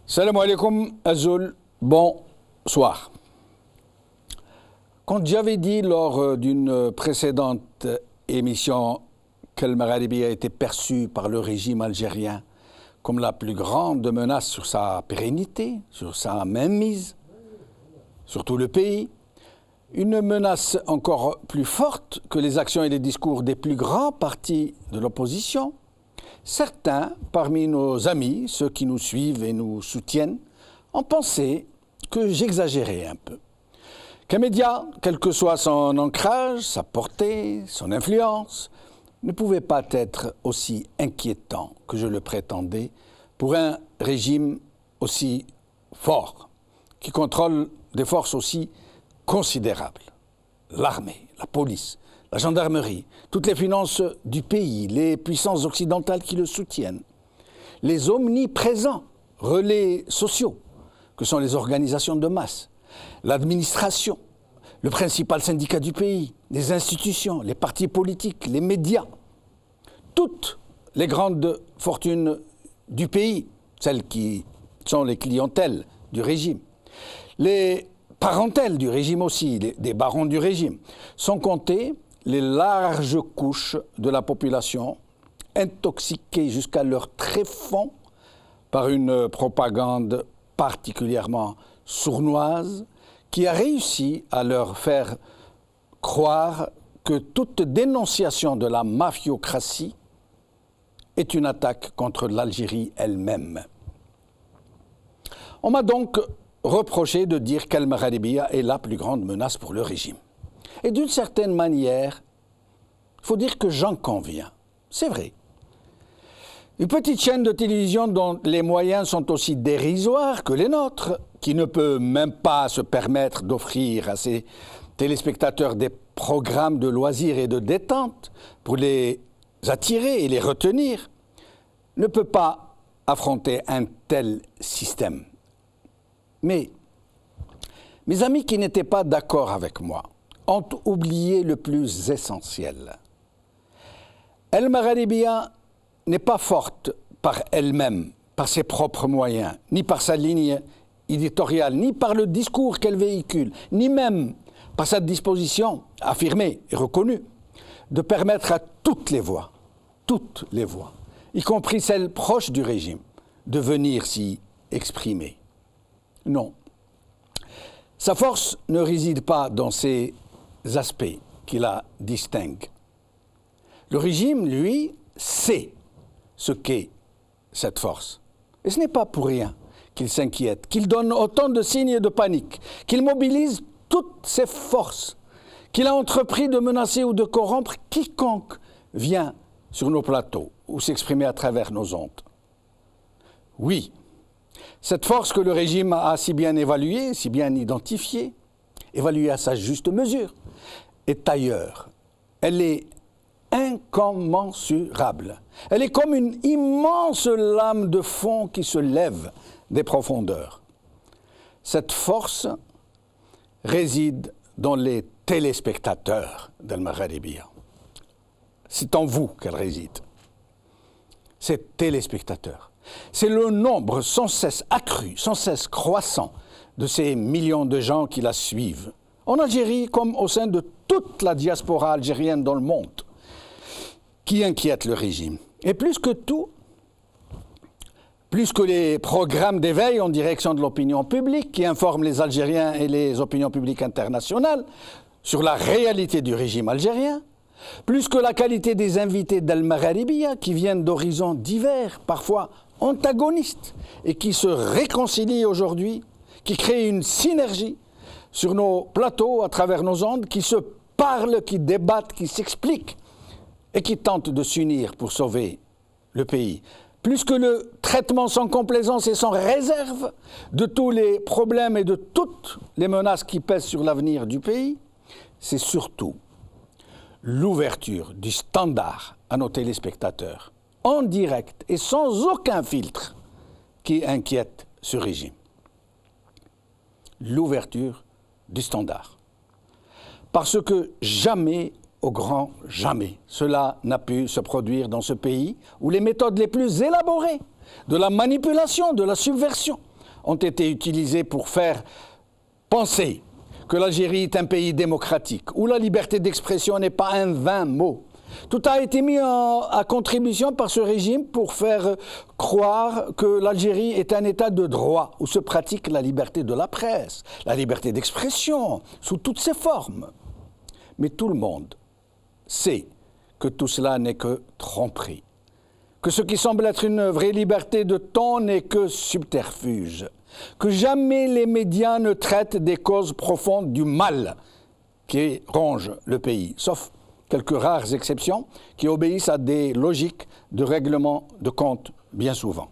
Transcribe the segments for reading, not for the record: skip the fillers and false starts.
Salam alaikum, Azul, bonsoir. Quand j'avais dit lors d'une précédente émission qu'El Magharibi a été perçu par le régime algérien comme la plus grande menace sur sa pérennité, sur sa mainmise, sur tout le pays, une menace encore plus forte que les actions et les discours des plus grands partis de l'opposition, certains parmi nos amis, ceux qui nous suivent et nous soutiennent, ont pensé que j'exagérais un peu. Qu'un média, quel que soit son ancrage, sa portée, son influence, ne pouvait pas être aussi inquiétant que je le prétendais pour un régime aussi fort, qui contrôle des forces aussi considérables. L'armée, la police, la gendarmerie, toutes les finances du pays, les puissances occidentales qui le soutiennent, les omniprésents relais sociaux que sont les organisations de masse, l'administration, le principal syndicat du pays, les institutions, les partis politiques, les médias, toutes les grandes fortunes du pays, celles qui sont les clientèles du régime, les parentèles du régime aussi, des barons du régime, sont comptées les larges couches de la population intoxiquées jusqu'à leur tréfonds par une propagande particulièrement sournoise qui a réussi à leur faire croire que toute dénonciation de la mafiocratie est une attaque contre l'Algérie elle-même. On m'a donc reproché de dire qu'El Magharibi est la plus grande menace pour le régime. Et d'une certaine manière, il faut dire que j'en conviens. C'est vrai. Une petite chaîne de télévision dont les moyens sont aussi dérisoires que les nôtres, qui ne peut même pas se permettre d'offrir à ses téléspectateurs des programmes de loisirs et de détente pour les attirer et les retenir, ne peut pas affronter un tel système. Mais mes amis qui n'étaient pas d'accord avec moi ont oublié le plus essentiel. El Magharibi n'est pas forte par elle-même, par ses propres moyens, ni par sa ligne éditoriale, ni par le discours qu'elle véhicule, ni même par sa disposition affirmée et reconnue de permettre à toutes les voix, y compris celles proches du régime, de venir s'y exprimer. Non. Sa force ne réside pas dans ces aspects qui la distinguent. Le régime, lui, sait ce qu'est cette force. Et ce n'est pas pour rien qu'il s'inquiète, qu'il donne autant de signes de panique, qu'il mobilise toutes ses forces, qu'il a entrepris de menacer ou de corrompre quiconque vient sur nos plateaux ou s'exprimer à travers nos ondes. Oui, cette force que le régime a si bien évaluée, si bien identifiée, évaluée à sa juste mesure, est ailleurs. Elle est incommensurable. Elle est comme une immense lame de fond qui se lève des profondeurs. Cette force réside dans les téléspectateurs d'El Magharibi. C'est en vous qu'elle réside. Ces téléspectateurs. C'est le nombre sans cesse accru, sans cesse croissant de ces millions de gens qui la suivent, en Algérie comme au sein de toute la diaspora algérienne dans le monde, qui inquiète le régime. Et plus que tout, plus que les programmes d'éveil en direction de l'opinion publique qui informent les Algériens et les opinions publiques internationales sur la réalité du régime algérien, plus que la qualité des invités d'El Magharibi qui viennent d'horizons divers, parfois antagonistes, et qui se réconcilient aujourd'hui, qui créent une synergie sur nos plateaux, à travers nos ondes, qui se parlent, qui débattent, qui s'expliquent, et qui tentent de s'unir pour sauver le pays. Plus que le traitement sans complaisance et sans réserve de tous les problèmes et de toutes les menaces qui pèsent sur l'avenir du pays, c'est surtout l'ouverture du standard à nos téléspectateurs, en direct et sans aucun filtre, qui inquiète ce régime. L'ouverture du standard. Parce que jamais, au grand jamais, cela n'a pu se produire dans ce pays où les méthodes les plus élaborées de la manipulation, de la subversion, ont été utilisés pour faire penser que l'Algérie est un pays démocratique, où la liberté d'expression n'est pas un vain mot. Tout a été mis à contribution par ce régime pour faire croire que l'Algérie est un État de droit, où se pratique la liberté de la presse, la liberté d'expression, sous toutes ses formes. Mais tout le monde sait que tout cela n'est que tromperie, que ce qui semble être une vraie liberté de ton n'est que subterfuge, que jamais les médias ne traitent des causes profondes du mal qui ronge le pays, sauf quelques rares exceptions qui obéissent à des logiques de règlement de compte bien souvent.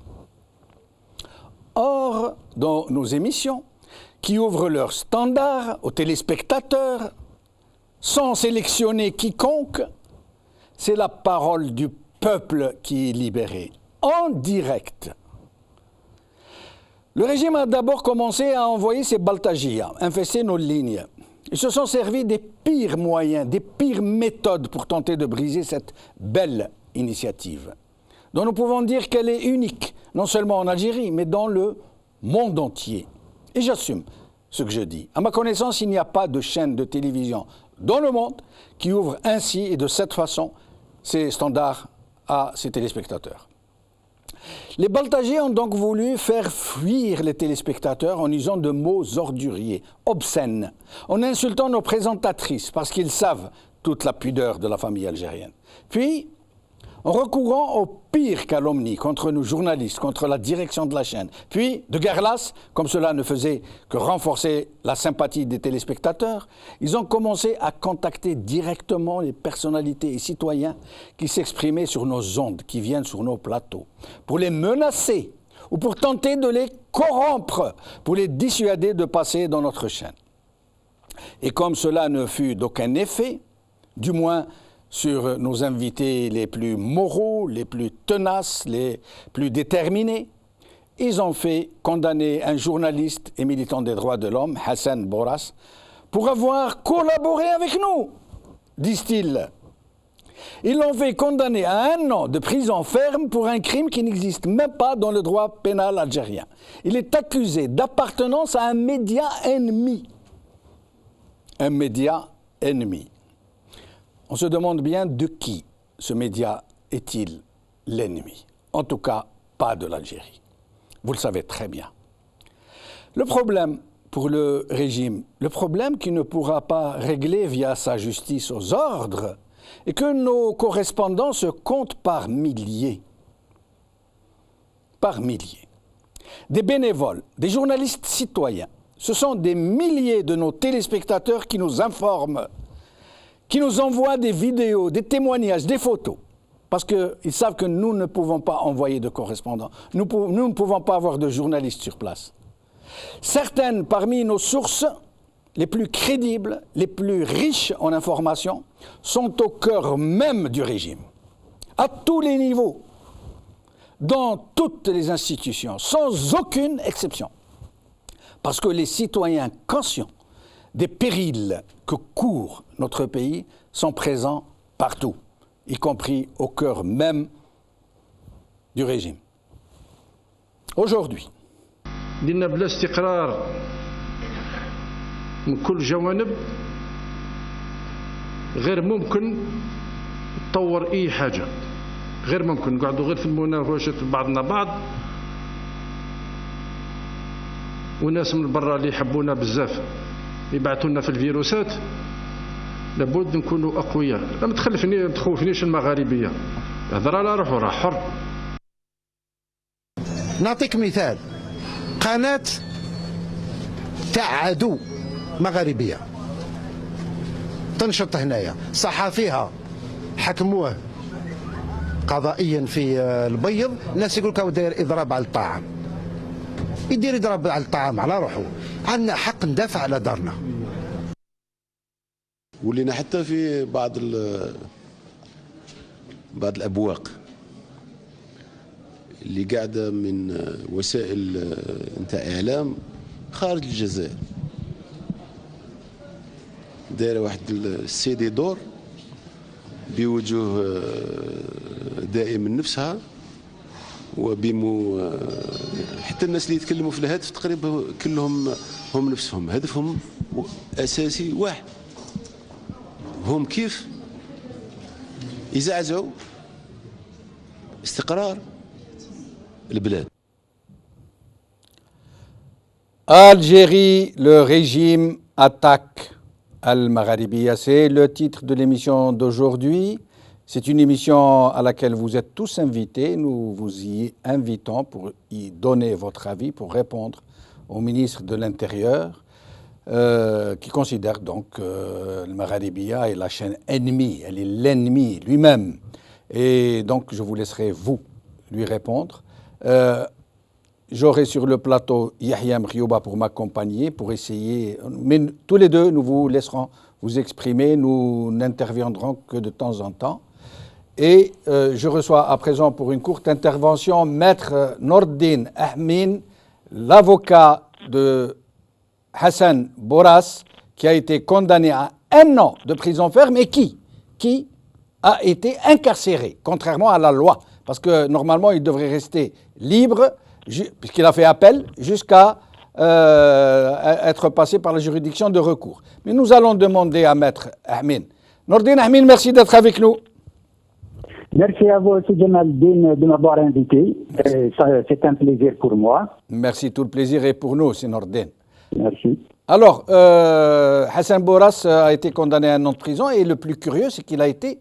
Or, dans nos émissions, qui ouvrent leurs standards aux téléspectateurs, sans sélectionner quiconque, c'est la parole du peuple qui est libérée, en direct. Le régime a d'abord commencé à envoyer ses baltagias, infester nos lignes. Ils se sont servis des pires moyens, des pires méthodes pour tenter de briser cette belle initiative, dont nous pouvons dire qu'elle est unique, non seulement en Algérie, mais dans le monde entier. Et j'assume ce que je dis. À ma connaissance, il n'y a pas de chaîne de télévision dans le monde qui ouvre ainsi et de cette façon ses standards à ses téléspectateurs. Les baltagiers ont donc voulu faire fuir les téléspectateurs en usant de mots orduriers, obscènes, en insultant nos présentatrices parce qu'ils savent toute la pudeur de la famille algérienne. Puis, en recourant aux pires calomnies contre nos journalistes, contre la direction de la chaîne. Puis, de guerre lasse, comme cela ne faisait que renforcer la sympathie des téléspectateurs, ils ont commencé à contacter directement les personnalités et citoyens qui s'exprimaient sur nos ondes, qui viennent sur nos plateaux, pour les menacer ou pour tenter de les corrompre, pour les dissuader de passer dans notre chaîne. Et comme cela ne fut d'aucun effet, du moins sur nos invités les plus moraux, les plus tenaces, les plus déterminés, ils ont fait condamner un journaliste et militant des droits de l'homme, Hassan Boras, pour avoir collaboré avec nous, disent-ils. Ils l'ont fait condamner à 1 an de prison ferme pour un crime qui n'existe même pas dans le droit pénal algérien. Il est accusé d'appartenance à un média ennemi. Un média ennemi. On se demande bien de qui ce média est-il l'ennemi. En tout cas, pas de l'Algérie. Vous le savez très bien. Le problème pour le régime, le problème qu'il ne pourra pas régler via sa justice aux ordres, est que nos correspondants se comptent par milliers. Par milliers. Des bénévoles, des journalistes citoyens, ce sont des milliers de nos téléspectateurs qui nous informent, qui nous envoient des vidéos, des témoignages, des photos, parce qu'ils savent que nous ne pouvons pas envoyer de correspondants, nous ne pouvons pas avoir de journalistes sur place. Certaines parmi nos sources les plus crédibles, les plus riches en informations, sont au cœur même du régime, à tous les niveaux, dans toutes les institutions, sans aucune exception. Parce que les citoyens conscients des périls que court notre pays sont présents partout, y compris au cœur même du régime. Aujourd'hui, دينا بلا استقرار من كل جوانب غير ممكن تطور اي حاجه، غير ممكن نقعدوا غير في المناوشات بعضنا بعض، وناس من برا اللي يحبونا بزاف يبعثوا لنا في الفيروسات، لابد نكونوا اقوياء. ما تخوفنيش المغاربيه، هضر على روحه راه حر. نعطيك مثال، قناة تاع عدو مغاربية تنشط هنايا، صحفيها حكموه قضائيا في البيض، الناس يقول لك داير اضراب على الطعام، يدير يضرب على الطعام على روحه، عندنا حق ندافع على دارنا. ولينا حتى في بعض الابواق اللي قاعده من وسائل نتاع اعلام خارج الجزائر، دايره واحد السيدي دور بوجوه دائم من نفسها، حتى الناس اللي يتكلموا في الهاتف تقريبا كلهم هم نفسهم هدفهم أساسي واحد، هم كيف يزعزعوا استقرار البلاد. Algérie, le régime attaque Al-Magharibia. C'est le titre de l'émission d'aujourd'hui. C'est une émission à laquelle vous êtes tous invités. Nous vous y invitons pour y donner votre avis, pour répondre au ministre de l'Intérieur, qui considère donc que Al-Magharibia est la chaîne ennemie, elle est l'ennemi lui-même. Et donc je vous laisserai vous lui répondre. J'aurai sur le plateau Yahya Mriouba pour m'accompagner, pour essayer. Mais tous les deux, nous vous laisserons vous exprimer. Nous n'interviendrons que de temps en temps. Et je reçois à présent pour une courte intervention Maître Nordine Ahmin, l'avocat de Hassan Boras, qui a été condamné à 1 an de prison ferme et qui a été incarcéré, contrairement à la loi. Parce que normalement, il devrait rester libre, puisqu'il a fait appel, jusqu'à être passé par la juridiction de recours. Mais nous allons demander à Maître Ahmin. Nordine Ahmin, merci d'être avec nous. Merci à vous, M. Jamaldine, de m'avoir invité. C'est un plaisir pour moi. Merci, tout le plaisir est pour nous, c'est Nordine. Merci. Alors, Hassan Boras a été condamné à 1 an de prison et le plus curieux, c'est qu'il a été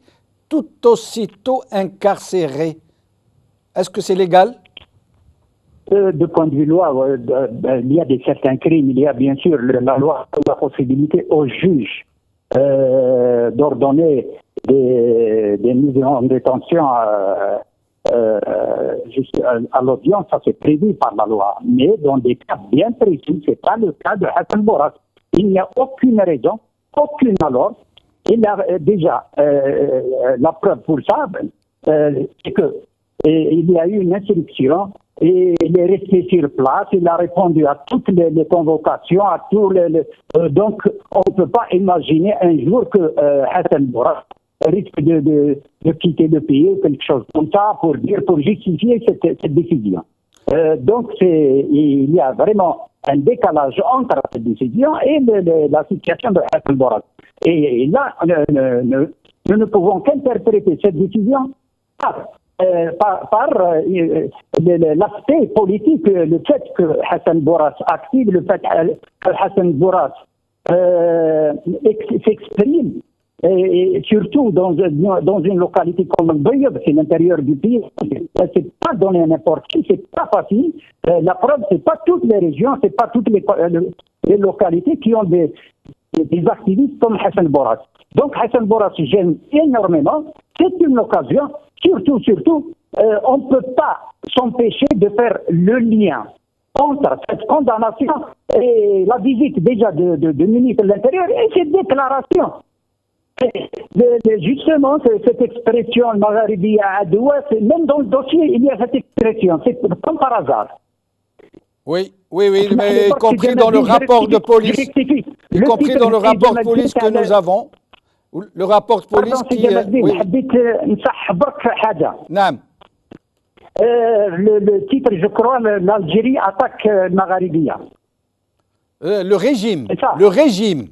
tout aussitôt incarcéré. Est-ce que c'est légal ? De point de vue loi, il y a certains crimes. Il y a bien sûr la loi la possibilité au juge d'ordonner des mises en détention juste à l'audience, ça c'est prévu par la loi. Mais dans des cas bien précis, c'est pas le cas de Hassan Boras. Il n'y a aucune raison, aucune alors. Il a déjà la preuve pour ça, c'est que il y a eu une instruction et il est resté sur place. Il a répondu à toutes les convocations, à tous donc on ne peut pas imaginer un jour que Hassan Boras risque de quitter le pays ou quelque chose comme ça pour justifier cette décision. Donc il y a vraiment un décalage entre cette décision et la situation de Hassan Boras. Et là, nous ne pouvons qu'interpréter cette décision par l'aspect politique, le fait que Hassan Boras active, le fait que Hassan Boras s'exprime, et surtout dans une localité comme Bouyeb, c'est l'intérieur du pays, c'est pas donné à n'importe qui, c'est pas facile. La preuve, c'est pas toutes les régions, c'est pas toutes les localités qui ont des activistes comme Hassan Boras. Donc Hassan Boras gêne énormément. C'est une occasion, surtout, on ne peut pas s'empêcher de faire le lien entre cette condamnation et la visite déjà de ministre de l'Intérieur et cette déclaration. Justement, cette expression Magharibia Adoua, même dans le dossier, il y a cette expression, c'est comme par hasard. Oui, mais y compris dans le rapport de police, y compris dans le rapport de police que nous avons, le rapport de police qui... Le titre, je crois, l'Algérie attaque Magharibia. Le régime. Ah, le régime.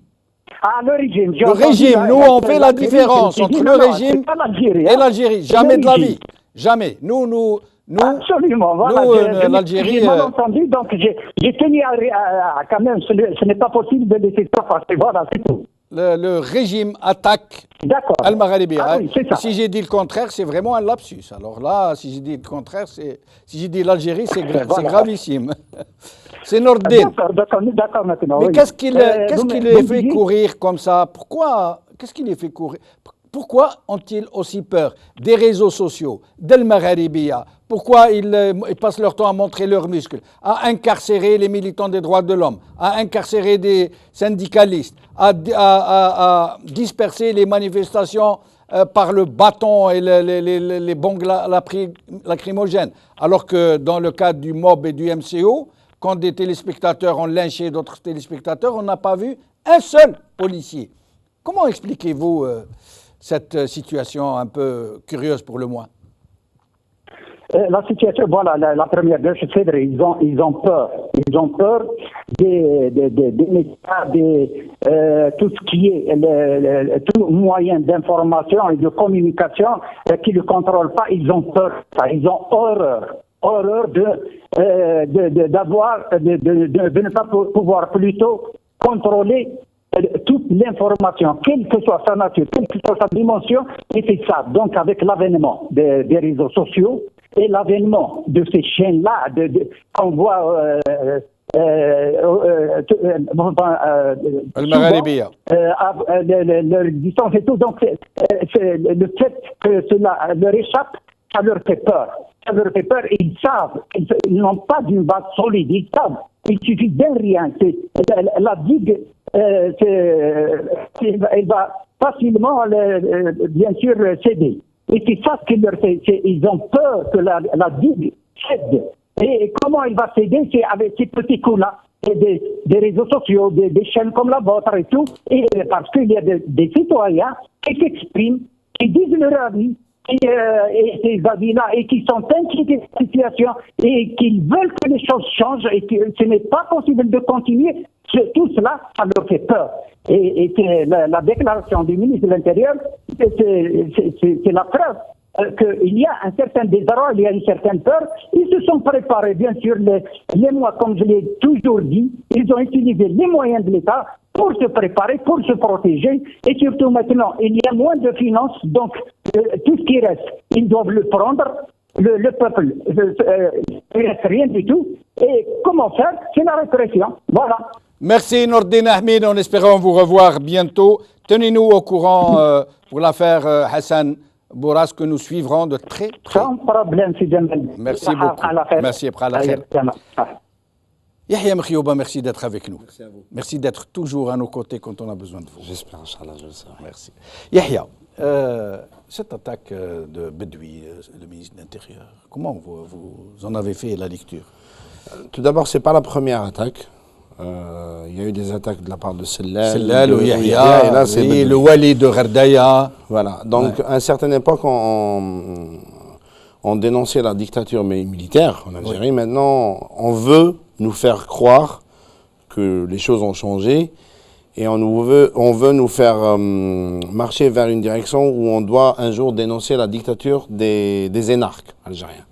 Le régime, nous on fait la différence entre le régime et l'Algérie. Jamais de la vie. Jamais. Nous absolument, voilà. L'Algérie. J'ai mal entendu, donc j'ai tenu à quand même, ce n'est pas possible de laisser ça passer. Voilà, c'est tout. Le régime attaque Al-Magharibia. Ah, oui, si j'ai dit le contraire, c'est vraiment un lapsus. Alors là, si j'ai dit le contraire, si j'ai dit l'Algérie, c'est gravissime. C'est Nordine. D'accord maintenant. Mais oui. Qu'est-ce qui les fait courir comme ça? Qu'est-ce qui les fait courir? Pourquoi ont-ils aussi peur des réseaux sociaux, d'Al-Magharibia? Pourquoi ils passent leur temps à montrer leurs muscles, à incarcérer les militants des droits de l'homme, à incarcérer des syndicalistes, à disperser les manifestations par le bâton et les bombes lacrymogènes? Alors que dans le cadre du MOB et du MCO, quand des téléspectateurs ont lynché d'autres téléspectateurs, on n'a pas vu un seul policier. Comment expliquez-vous cette situation un peu curieuse pour le moins? la situation, voilà, la première guerre, c'est vrai, ils ont peur. Ils ont peur des médias, tout ce qui est tout moyen d'information et de communication qui ne contrôlent pas. Ils ont peur. Ils ont horreur de ne pas pouvoir plutôt contrôler toute l'information, quelle que soit sa nature, quelle que soit sa dimension, et c'est ça. Donc, avec l'avènement des réseaux sociaux et l'avènement de ces chaînes-là, qu'on voit leur existence et tout. Donc, le fait que cela leur échappe, ça leur fait peur. Ça leur fait peur et ils savent qu'ils n'ont pas d'une base solide. Ils savent. Il suffit d'un rien. La digue, elle va facilement, bien sûr, céder. Et c'est ça ce qui leur fait. Ils ont peur que la digue cède. Et comment elle va céder? C'est avec ces petits coups-là. Des réseaux sociaux, des chaînes comme la vôtre et tout. Et parce qu'il y a des citoyens qui s'expriment, qui disent leur avis. Et ces avis-là, et qui sont inquiétés de la situation, et qui veulent que les choses changent, et que ce n'est pas possible de continuer, tout cela, ça leur fait peur. Et c'est la déclaration du ministre de l'Intérieur, c'est la preuve qu'il y a un certain désarroi, il y a une certaine peur. Ils se sont préparés, bien sûr, les mois, comme je l'ai toujours dit, ils ont utilisé les moyens de l'État pour se préparer, pour se protéger, et surtout maintenant, il y a moins de finances, donc tout ce qui reste, ils doivent le prendre, le peuple, il ne reste rien du tout, et comment faire? C'est la répression, voilà. Merci Nourdine Ahmed, en espérant vous revoir bientôt. Tenez-nous au courant pour l'affaire Hassan Bourras que nous suivrons de très près. Sans problème, merci beaucoup. Merci. Yahya Mkhiyouba, merci d'être avec nous. Merci à vous. Merci d'être toujours à nos côtés quand on a besoin de vous. J'espère, Inch'Allah, je le sais. Merci. Yahya, cette attaque de Bedoui, le ministre de l'Intérieur, comment vous en avez fait la lecture? Tout d'abord, ce n'est pas la première attaque. Il y a eu des attaques de la part de Sellal ou Yahya, et là, c'est le Wali de Ghardaya. Voilà. Donc, à une certaine époque, on dénonçait la dictature militaire en Algérie. Oui. Maintenant, on veut nous faire croire que les choses ont changé et on veut nous faire marcher vers une direction où on doit un jour dénoncer la dictature des énarques algériens.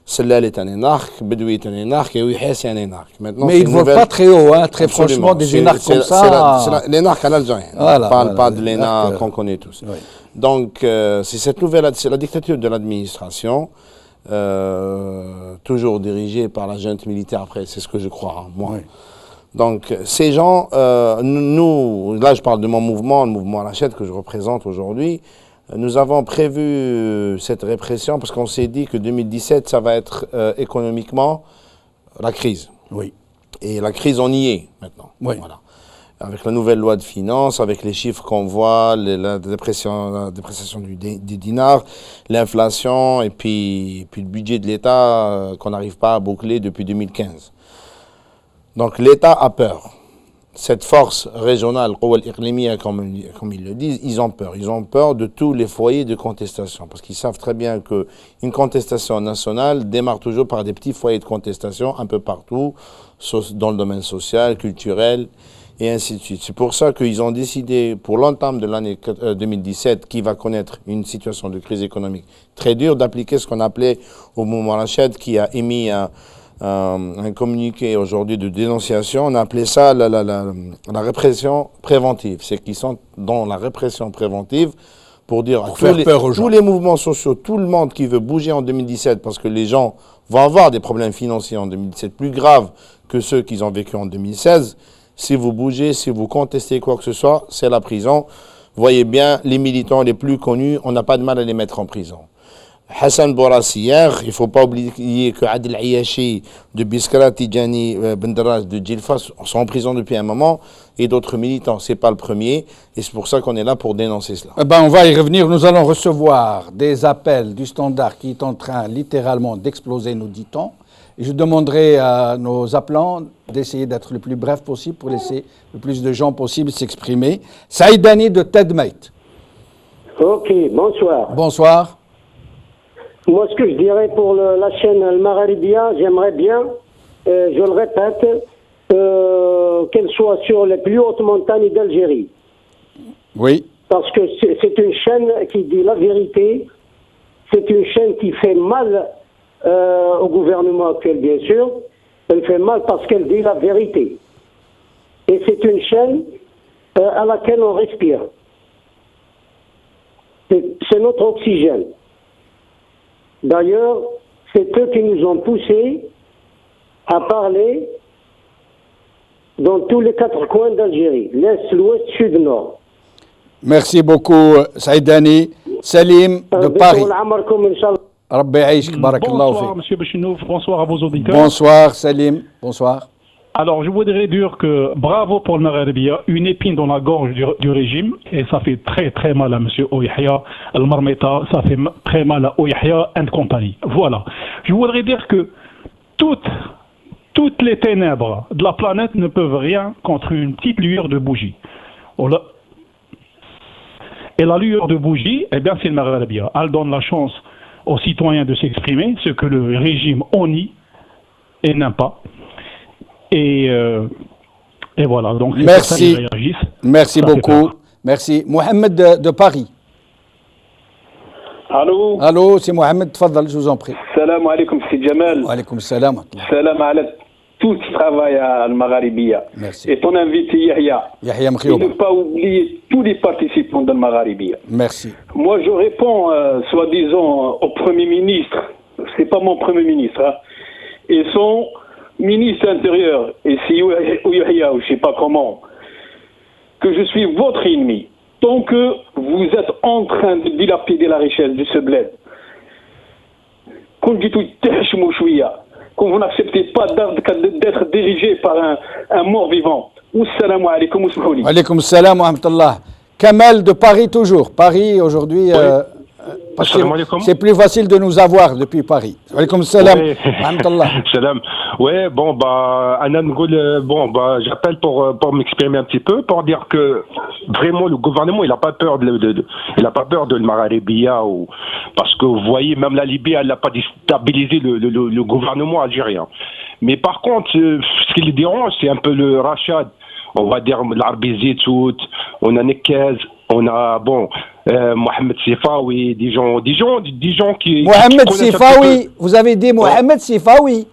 Sellal est un énarque, Bedoui est un énarque et Ouiha c'est un énarque. Maintenant, mais ils ne volent pas très haut, hein, très franchement, des énarques comme ça. C'est l'énarque à l'algérien. Voilà, on ne parle pas de l'énarque qu'on connaît tous. Oui. Donc, c'est cette nouvelle, c'est la dictature de l'administration, toujours dirigée par la junte militaire, après, c'est ce que je crois, hein, moi. Oui. Donc, ces gens, nous, là je parle de mon mouvement, le mouvement Al-Achad que je représente aujourd'hui, nous avons prévu cette répression parce qu'on s'est dit que 2017, ça va être économiquement la crise. Oui. Et la crise, on y est maintenant. Oui. Voilà. Avec la nouvelle loi de finances, avec les chiffres qu'on voit, la dépréciation du dinar, l'inflation et puis le budget de l'État qu'on n'arrive pas à boucler depuis 2015. Donc l'État a peur. Cette force régionale, comme ils le disent, ils ont peur. Ils ont peur de tous les foyers de contestation. Parce qu'ils savent très bien qu'une contestation nationale démarre toujours par des petits foyers de contestation un peu partout, dans le domaine social, culturel, et ainsi de suite. C'est pour ça qu'ils ont décidé, pour l'entame de l'année 2017, qui va connaître une situation de crise économique très dure, d'appliquer ce qu'on appelait au mouvement Al-Achad, qui a émis un communiqué aujourd'hui de dénonciation. On a appelé ça la répression préventive. C'est qu'ils sont dans la répression préventive pour dire à tous les mouvements sociaux, tout le monde qui veut bouger en 2017, parce que les gens vont avoir des problèmes financiers en 2017 plus graves que ceux qu'ils ont vécu en 2016. Si vous bougez, si vous contestez quoi que ce soit, c'est la prison. Voyez bien, les militants les plus connus, on n'a pas de mal à les mettre en prison. Hassan Bourras hier, il ne faut pas oublier que Adel Ayashi de Biskra, Tidjani, Benderaj de Djilfa sont en prison depuis un moment et d'autres militants. Ce n'est pas le premier et c'est pour ça qu'on est là pour dénoncer cela. On va y revenir. Nous allons recevoir des appels du Standard qui est en train littéralement d'exploser, nous dit-on. Et je demanderai à nos appelants d'essayer d'être le plus bref possible pour laisser le plus de gens possible s'exprimer. Saïdani de Tedmate. Ok, bonsoir. Bonsoir. Moi, ce que je dirais pour la chaîne Al Magharibia, j'aimerais bien, je le répète, qu'elle soit sur les plus hautes montagnes d'Algérie. Oui. Parce que c'est une chaîne qui dit la vérité, c'est une chaîne qui fait mal au gouvernement actuel, bien sûr. Elle fait mal parce qu'elle dit la vérité. Et c'est une chaîne à laquelle on respire. C'est notre oxygène. D'ailleurs, c'est eux qui nous ont poussés à parler dans tous les 4 coins d'Algérie, l'Est, l'Ouest, Sud, Nord. Merci beaucoup Saïd Dani. Salim de Paris. Rabbi Aïchk, barakallahu Bonsoir, monsieur Bachinouf. Bonsoir à vos auditeurs. Bonsoir, Salim. Bonsoir. Alors, je voudrais dire que bravo pour le Magharibia, une épine dans la gorge du régime, et ça fait très très mal à monsieur Ouihia, Al-Marmeta, ça fait très mal à Ouihia and compagnie. Voilà. Je voudrais dire que toutes les ténèbres de la planète ne peuvent rien contre une petite lueur de bougie. Et la lueur de bougie, eh bien, c'est le Magharibia. Elle donne la chance aux citoyens de s'exprimer, ce que le régime nie et n'aime pas. Et voilà, donc c'est merci. Ça qu'ils réagissent. Merci ça beaucoup. Merci. Mohamed de Paris. Allô. Allô, c'est Mohamed, tfadal, je vous en prie. Salam alaikum, c'est Jamal. Wa alaikum salam. Salam ala tout ce travail à Al-Magharibia. Merci. Et ton invité Yahya. Yahya Et ne pas oublier tous les participants d'Al-Magharibia. Merci. Moi, je réponds, soi-disant, au Premier ministre. C'est pas mon Premier ministre. Hein. Et son ministre intérieur, et c'est Yahya, ou je sais pas comment, que je suis votre ennemi. Tant que vous êtes en train de dilapider la richesse de ce bled. Quand vous n'acceptez pas d'être dirigé par un mort-vivant. Assalamu alaikum wa alaikum salam wa rahmatullah. Kamal de Paris toujours. Paris aujourd'hui, parce que c'est plus facile de nous avoir depuis Paris. Alaikum salam wa rahmatullah. Salam. Ouais, bon, j'appelle pour m'exprimer un petit peu, pour dire que vraiment le gouvernement, il n'a pas peur il a pas peur de Magharibia, parce que vous voyez, même la Libye, elle n'a pas déstabilisé le gouvernement algérien. Mais par contre, ce qui le dérange, c'est un peu le rachat, on va dire l'Arbi Zitout, on a Nekez, on a, Mohamed Sifawi, des gens qui... Mohamed Sifawi, vous avez dit Mohamed Sifawi?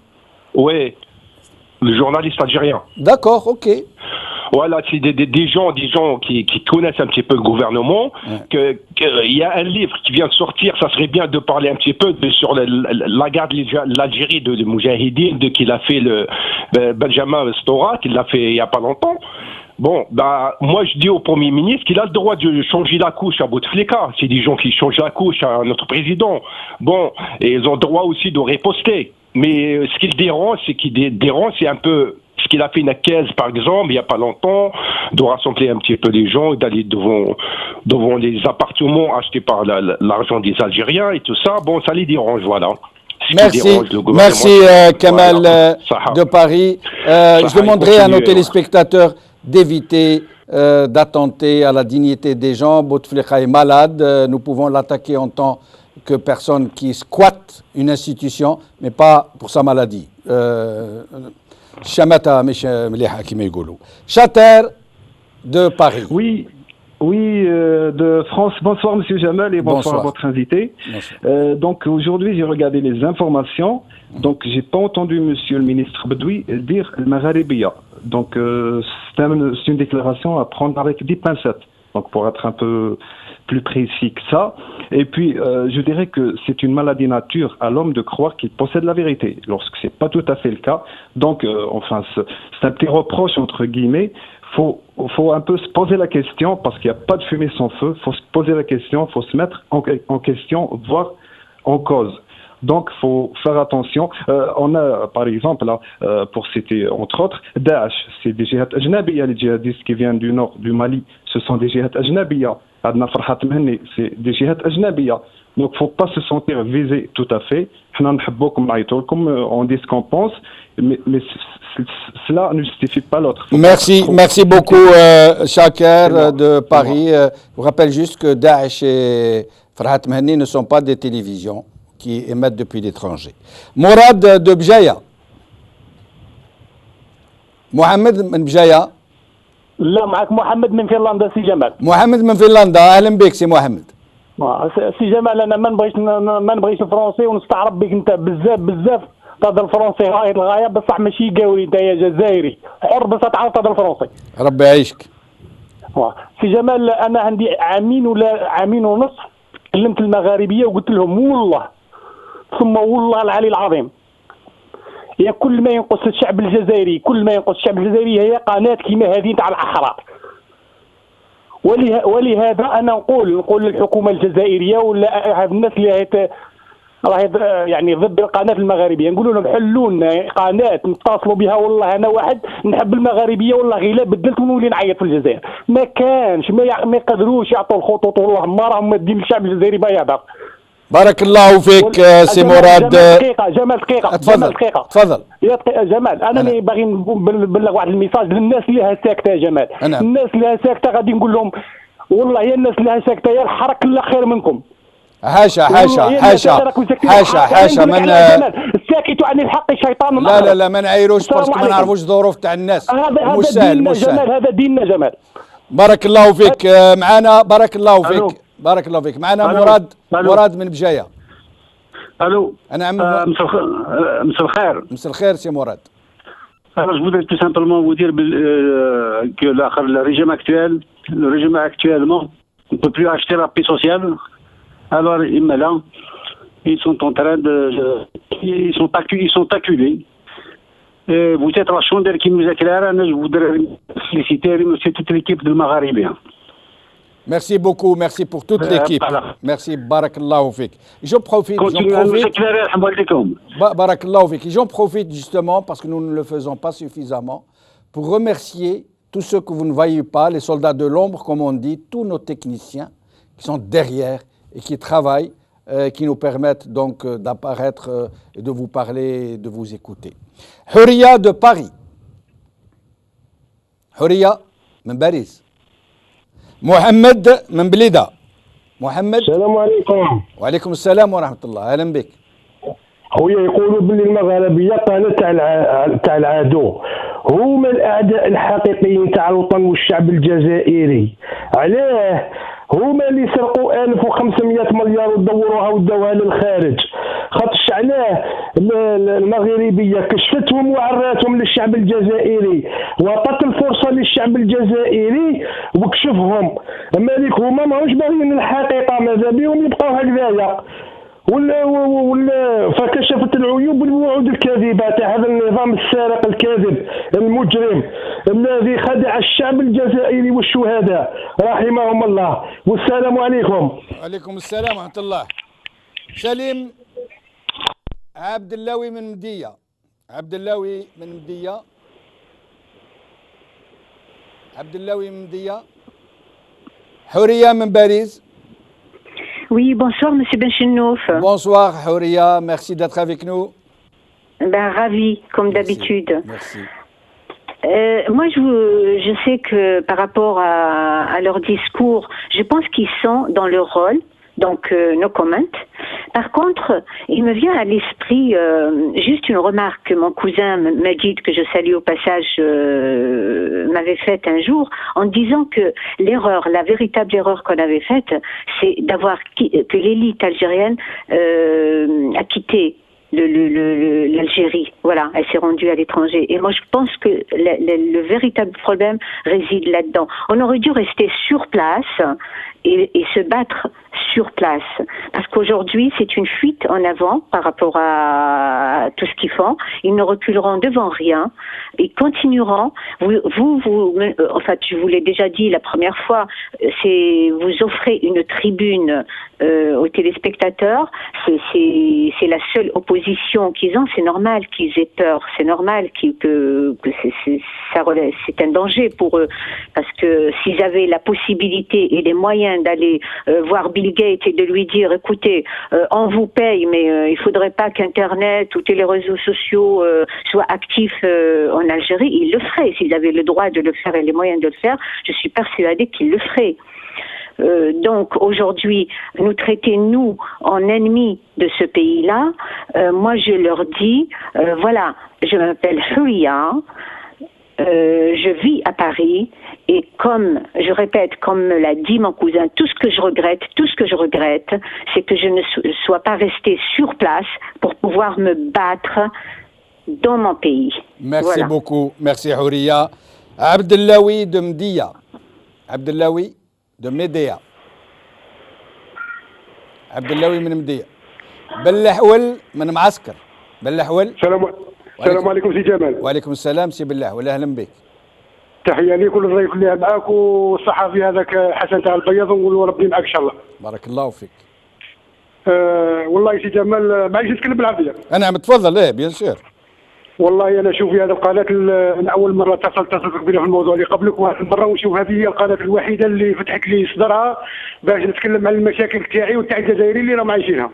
Oui, le journaliste algérien. D'accord, ok. Voilà, c'est des gens qui connaissent un petit peu le gouvernement. Il y a un livre qui vient de sortir, ça serait bien de parler un petit peu sur la guerre de l'Algérie de Moujahidine, qu'il a fait le Benjamin Stora, qu'il l'a fait il n'y a pas longtemps. Bon, moi je dis au Premier ministre qu'il a le droit de changer la couche à Bouteflika. C'est des gens qui changent la couche à notre président. Bon, et ils ont le droit aussi de riposter. Mais ce qui le dérange, c'est un peu ce qu'il a fait Nekez, par exemple, il n'y a pas longtemps, de rassembler un petit peu les gens et d'aller devant les appartements achetés par l'argent des Algériens et tout ça. Bon, ça les dérange, voilà. Merci Kamal de Paris. Je demanderai à nos téléspectateurs d'éviter d'attenter à la dignité des gens. Bouteflika est malade, nous pouvons l'attaquer en tant que personne qui squatte une institution, mais pas pour sa maladie. Chamata Chater de Paris. Oui, de France. Bonsoir Monsieur Jamal et bonsoir à votre invité. Donc aujourd'hui j'ai regardé les informations. Donc j'ai pas entendu Monsieur le ministre Bedoui dire le Magharibia. Donc c'est une déclaration à prendre avec des pincettes. Donc pour être un peu plus précis que ça. Et puis je dirais que c'est une maladie nature à l'homme de croire qu'il possède la vérité, lorsque c'est pas tout à fait le cas. Donc c'est un petit reproche entre guillemets. Faut un peu se poser la question, parce qu'il n'y a pas de fumée sans feu. Faut se poser la question, faut se mettre en question, voire en cause. Donc, faut faire attention. On a, par exemple, là, pour citer entre autres, Daesh, c'est des jihad ajnabiya, les djihadistes qui viennent du nord du Mali, ce sont des jihad ajnabiya. Adna Farhat Mehni, c'est des jihad ajnabiya. Donc, faut pas se sentir visé tout à fait. On dit ce qu'on pense, mais cela ne justifie pas l'autre. Merci beaucoup, Chaker de Paris. Je vous rappelle juste que Daesh et Farhat Mehni ne sont pas des télévisions. qui émettent depuis l'étranger. Mourad de Bjaya. Mohamed من بجاية. لا معك محمد من فنلندا سي جمال. محمد من فنلندا اهلا بك سي محمد. سي جمال انا ما نبغيش الفرنسي ونستعرب بك انت بزاف تهضر الفرنسي غايه الغايه بصح ماشي قاوري انت يا جزائري حر بس تعرف تهضر الفرنسي. ربي يعيشك. سي جمال انا عندي عامين ولا عامين ونصف كلمت المغاربيه وقلت لهم والله ثم والله العلي العظيم هي كل ما ينقص الشعب الجزائري هي قناه كيما هذه تاع الاحرار. ولهذا انا نقول للحكومه الجزائريه ولا هاد الناس اللي راهي يعني ضد القناه المغاربيه نقول لهم حلوا لنا قناه نتصلوا بها. والله انا واحد نحب المغاربيه والله غير لا بدلت ونولي نعيط في الجزائر. ما كانش ما يقدروش يعطوا الخطوط والله ما راهم مادين الشعب الجزائري بيضرب. بارك الله فيك سي مراد. جمال دقيقة تفضل يا جمال انا باغي نبلغ واحد الميساج للناس اللي ها ساكته. يا جمال الناس اللي ها ساكته غادي نقول لهم والله يا الناس اللي ها ساكته يا الحرك لا خير منكم. حاشا من الساكت عن الحق شيطان. لا ما نعايروش باسكو ما نعرفوش الظروف تاع الناس. مش سهل هذا ديننا جمال. بارك الله فيك معنا. بارك الله فيك معنا مراد من بجاية. الو انا مساء الخير سي مراد. Alors je voudrais tout simplement vous dire que le régime actuellement on ne peut plus acheter la paix sociale. Alors ils sont en train ils sont acculés. Et vous êtes la chandelle qui nous éclaire. Je voudrais féliciter et remercier toute l'équipe de Maghrébien. Merci beaucoup, merci pour toute l'équipe. Merci, barakallahu fik. J'en profite. Barakallahu fik. J'en profite justement parce que nous ne le faisons pas suffisamment pour remercier tous ceux que vous ne voyez pas, les soldats de l'ombre, comme on dit, tous nos techniciens qui sont derrière et qui travaillent, qui nous permettent donc d'apparaître et de vous parler et de vous écouter. Huria de Paris. Huria من باريس. محمد من بليده. محمد السلام عليكم. وعليكم السلام ورحمه الله. اهلا بك. خويا يقولوا باللي المغاربيه قناه تاع العدو هما الاعداء الحقيقيين تاع الوطن والشعب الجزائري. علاه هما اللي سرقوا 1500 مليار ودوروها وداوها للخارج. خاطرش علاه المغربيه كشفتهم وعراتهم للشعب الجزائري وعطت الفرصه للشعب الجزائري وكشفهم. مالك هما ماهوش باغيين الحقيقه ماذا بهم يبقاو هكذايا ولا فكشفت العيوب والوعود الكاذبه تاع هذا النظام السارق الكاذب المجرم الذي خدع الشعب الجزائري والشهداء رحمهم الله. والسلام عليكم. وعليكم السلام ورحمه الله. سليم عبد اللوي من مدية. عبد اللوي من مدية. حورية من باريس. Oui, bonsoir, Monsieur Benchenouf. Bonsoir, Houria. Merci d'être avec nous. Ravi, comme d'habitude. Merci. Moi, je sais que par rapport à leur discours, je pense qu'ils sont dans leur rôle, donc no comment. Par contre, il me vient à l'esprit juste une remarque que mon cousin Majid, que je salue au passage, m'avait faite un jour, en disant que la véritable erreur qu'on avait faite, c'est que l'élite algérienne a quitté l'Algérie. Voilà, elle s'est rendue à l'étranger. Et moi, je pense que le véritable problème réside là-dedans. On aurait dû rester sur place et se battre sur place. Parce qu'aujourd'hui, c'est une fuite en avant par rapport à tout ce qu'ils font. Ils ne reculeront devant rien. Ils continueront. Enfin, je vous l'ai déjà dit la première fois, vous offrez une tribune aux téléspectateurs. C'est la seule opposition qu'ils ont. C'est normal qu'ils aient peur. C'est normal que c'est un danger pour eux. Parce que s'ils avaient la possibilité et les moyens d'aller voir Bill Gates et de lui dire, écoutez, on vous paye, mais il ne faudrait pas qu'Internet ou les réseaux sociaux soient actifs en Algérie, ils le feraient. S'ils avaient le droit de le faire et les moyens de le faire, je suis persuadée qu'ils le feraient. donc aujourd'hui nous traiter nous en ennemis de ce pays-là, moi je leur dis, voilà, je m'appelle Huria, je vis à Paris et comme, je répète, comme me l'a dit mon cousin, tout ce que je regrette, c'est que je ne sois pas restée sur place pour pouvoir me battre dans mon pays. Merci beaucoup, merci Huria. Abdellaoui de Mdia. Abdellaoui de Médéa. Abdellaoui من مدية. بلحول من معسكر. بلحول. السلام عليكم سي جمال. وعليكم السلام سي بالله اهلا بك. تحيه لكل الضيوف اللي معاك والصحفي هذاك حسن تاع البيض ونقول ربي معاك ان شاء الله. بارك الله فيك. والله سي جمال معليش نتكلم بالعربيه. انا متفضل ايه بيان سور. والله انا شوف في هذه القناه انا اول مره اتصلت قبيله في الموضوع اللي قبلك واحد المره ونشوف هذه هي القناه الوحيده اللي فتحت لي صدرها باش نتكلم على المشاكل تاعي وتاع الجزائريين اللي راهم عايشينها.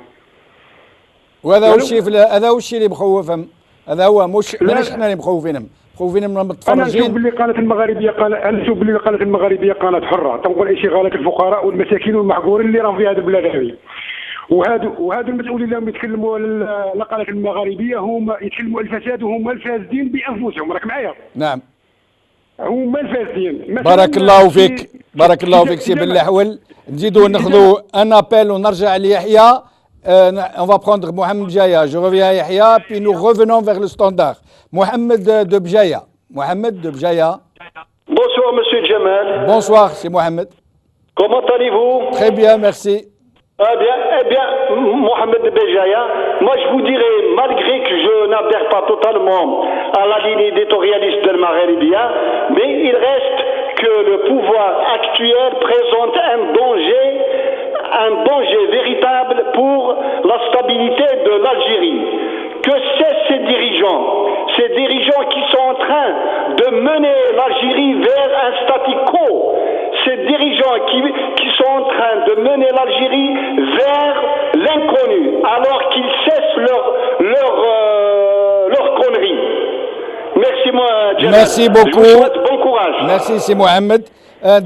وهذا هو الشيء هذا هو الشيء اللي مخوفهم. هذا هو مش احنا اللي مخوفينهم من المتفرجين. انا نشوف باللي قناه المغاربيه قناه حره تنقول اي شيء غلط الفقراء والمساكين والمحقورين اللي راهم في هذه البلاد هذه. وهذو المسؤولين اللي يتكلموا على القناه المغاربيه هم يتكلموا على الفساد وهم الفاسدين بانفسهم. راك معايا؟ نعم. هما الفاسدين. بارك الله فيك بارك الله فيك سي بالحول. نزيدوا ناخذوا ان ابل ونرجع ليحيى. On va prendre Mohamed Bjaya. Je reviens à Yahya, puis nous revenons vers le standard. Mohamed de Bjaya. Mohamed de Bjaya. Bonsoir, monsieur Djemal. Bonsoir, c'est Mohamed. Comment allez-vous? Très bien, merci. Eh bien, Mohamed de Bjaya, moi je vous dirais, malgré que je n'adhère pas totalement à la ligne éditorialiste de Maghrébia, mais il reste que le pouvoir actuel présente un danger véritable pour la stabilité de l'Algérie. Que cessent ces dirigeants qui sont en train de mener l'Algérie vers un statu quo, ces dirigeants qui sont en train de mener l'Algérie vers l'inconnu, alors qu'ils cessent leur connerie. Merci moi, Djemal. Merci beaucoup. Je vous souhaite bon courage. Merci, c'est Mohamed.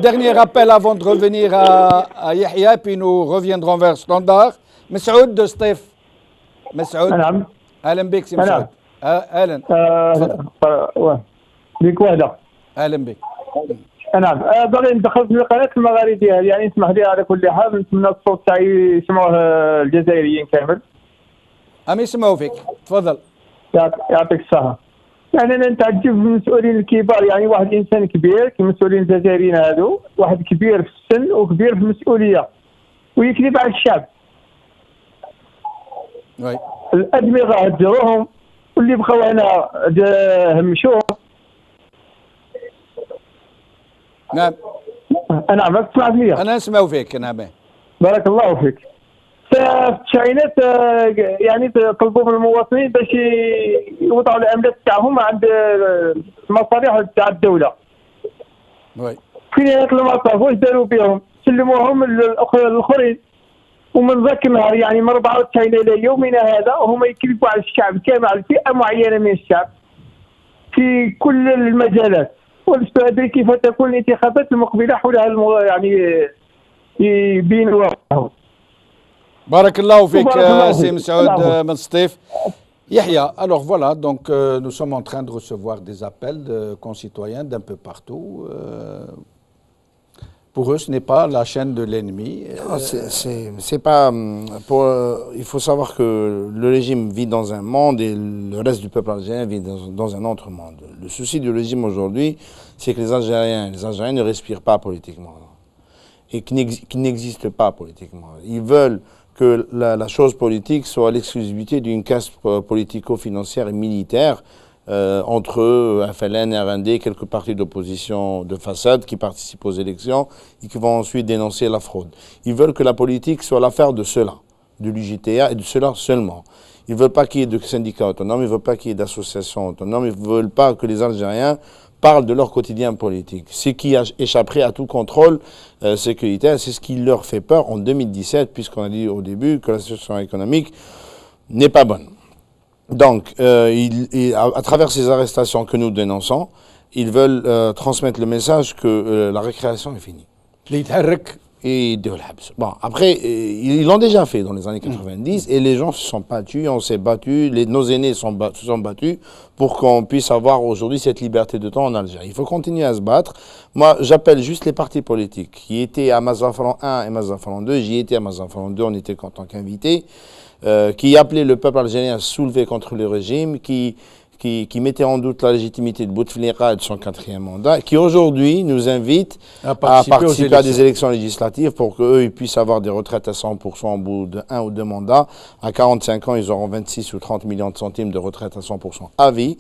Dernier appel avant de revenir à Yahya, puis nous reviendrons vers Standard. Messoud de Stef. Messoud. أهلا بك سي مسعود. أهلا. بك وحدة. أهلا بك. نعم باغي ندخل في القناة المغاربية يعني اسمح لي على كل حال نتمنى الصوت تاعي يسمعوه الجزائريين كامل. أم يسمعوا فيك تفضل. يعطيك الصحة. يعني أنا نتعجب من المسؤولين الكبار يعني واحد إنسان كبير كالمسؤولين الجزائريين هذو واحد كبير في السن وكبير في المسؤولية ويكذب على الشعب. وي. الأدمغة هجروهم واللي بقاو هنا همشوهم. نعم. نعم راك تسمع فيا. أنا أسمع فيك نعم. بارك الله فيك. في التشعينات يعني طلبوا من المواطنين باش يوضعوا العملات تاعهم عند المصالح تاع الدولة. وي. في نهاية المطاف واش داروا بهم؟ سلموهم الآخرين. ومن ذاك النهار يعني من 94 الى يومنا هذا وهم يكذبوا على الشعب كامل على فئه معينه من الشعب في كل المجالات ولست ادري كيف تكون الانتخابات المقبله حول يعني يبينوا. بارك الله فيك سي مسعود من سطيف. Yahya, alors voilà, donc nous sommes en train de recevoir des appels de concitoyens d'un peu partout. Pour eux, ce n'est pas la chaîne de l'ennemi. C'est pas. Il faut savoir que le régime vit dans un monde et le reste du peuple algérien vit dans un autre monde. Le souci du régime aujourd'hui, c'est que les Algériens ne respirent pas politiquement et qui n'existent pas politiquement. Ils veulent que la chose politique soit l'exclusivité d'une caste politico-financière et militaire. Entre FLN, RND, quelques partis d'opposition de façade qui participent aux élections et qui vont ensuite dénoncer la fraude. Ils veulent que la politique soit l'affaire de ceux-là, de l'UJTA et de ceux-là seulement. Ils ne veulent pas qu'il y ait de syndicats autonomes, ils ne veulent pas qu'il y ait d'associations autonomes, ils ne veulent pas que les Algériens parlent de leur quotidien politique. Ce qui échapperait à tout contrôle sécuritaire, c'est ce qui leur fait peur en 2017, puisqu'on a dit au début que la situation économique n'est pas bonne. Donc, à travers ces arrestations que nous dénonçons, ils veulent transmettre le message que la récréation est finie. Bon, après, ils l'ont déjà fait dans les années 90 et les gens se sont battus, on s'est battus, nos aînés se sont battus pour qu'on puisse avoir aujourd'hui cette liberté de temps en Algérie. Il faut continuer à se battre. Moi, j'appelle juste les partis politiques qui étaient à Mazafaran 1 et Mazafaran 2. J'y étais à Mazafaran 2, on était en tant qu'invités, qui appelaient le peuple algérien à se soulever contre le régime, qui mettait en doute la légitimité de Bouteflika et de son 4e mandat, qui aujourd'hui nous invite à participer à des élections législatives pour qu'eux ils puissent avoir des retraites à 100% au bout de 1 ou 2 mandats. À 45 ans, ils auront 26 ou 30 millions de centimes de retraite à 100% à vie.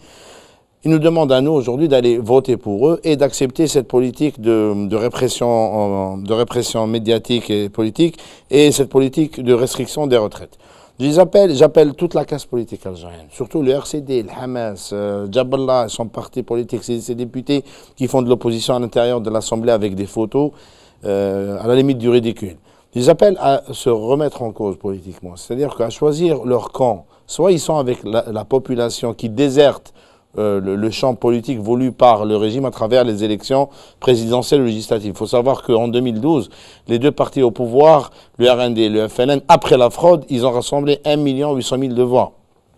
Ils nous demandent à nous aujourd'hui d'aller voter pour eux et d'accepter cette politique de répression médiatique et politique et cette politique de restriction des retraites. J'appelle toute la classe politique algérienne, surtout le RCD, le Hamas, Jaballah, son parti politique, ces députés qui font de l'opposition à l'intérieur de l'Assemblée avec des photos, à la limite du ridicule. Ils appellent à se remettre en cause politiquement, c'est-à-dire qu'à choisir leur camp. Soit ils sont avec la population qui déserte le champ politique voulu par le régime à travers les élections présidentielles ou législatives. Il faut savoir qu'en 2012, les deux partis au pouvoir, le RND et le FLN, après la fraude, ils ont rassemblé 1 800 000 de voix.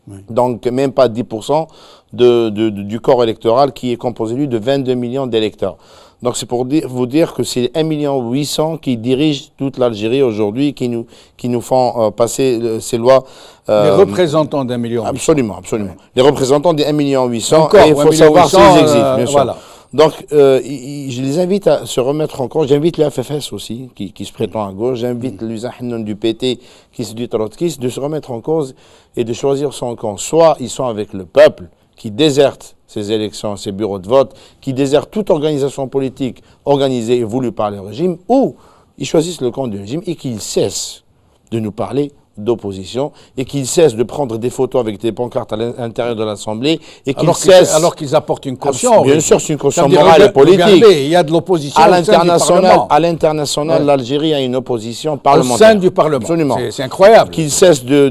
Oui. Donc même pas 10% du corps électoral qui est composé lui de 22 millions d'électeurs. Donc c'est pour vous dire que c'est 1 800 000 qui dirigent toute l'Algérie aujourd'hui, qui nous font passer ces lois. Les représentants d'1 million. Absolument, absolument. Oui. Les représentants des 1 800 000, et il faut savoir s'ils existent, bien sûr. Voilà. Donc, je les invite à se remettre en cause. J'invite le FFS aussi, qui se prétend à gauche. J'invite l'Usain Hannoun du PT, qui se dit trotskiste, de se remettre en cause et de choisir son camp. Soit ils sont avec le peuple, qui déserte ces élections, ces bureaux de vote, qui déserte toute organisation politique organisée et voulue par le régime, ou ils choisissent le camp du régime et qu'ils cessent de nous parler d'opposition et qu'ils cessent de prendre des photos avec des pancartes à l'intérieur de l'Assemblée et qu'ils cessent... Alors qu'ils apportent une caution. Bien sûr, c'est une caution morale et politique. Regardez, il y a de l'opposition à l'international, l'Algérie a une opposition parlementaire. Au sein du Parlement. Absolument. C'est incroyable. Qu'ils cessent de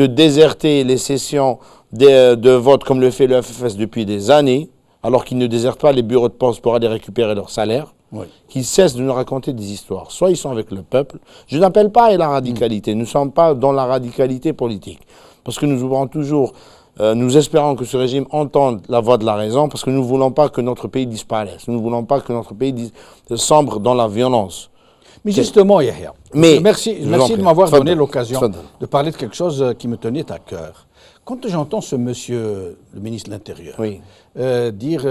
déserter les sessions de vote comme le fait le FFS depuis des années, alors qu'ils ne désertent pas les bureaux de poste pour aller récupérer leur salaire. Oui. Qu'ils cessent de nous raconter des histoires. Soit ils sont avec le peuple. Je n'appelle pas à la radicalité. Nous ne sommes pas dans la radicalité politique. Parce que nous ouvrons toujours, nous espérons que ce régime entende la voix de la raison, parce que nous ne voulons pas que notre pays disparaisse. Nous ne voulons pas que notre pays sombre dans la violence. Mais justement, Yahya, merci de m'avoir donné l'occasion de parler de quelque chose qui me tenait à cœur. Quand j'entends ce monsieur, le ministre de l'Intérieur, dire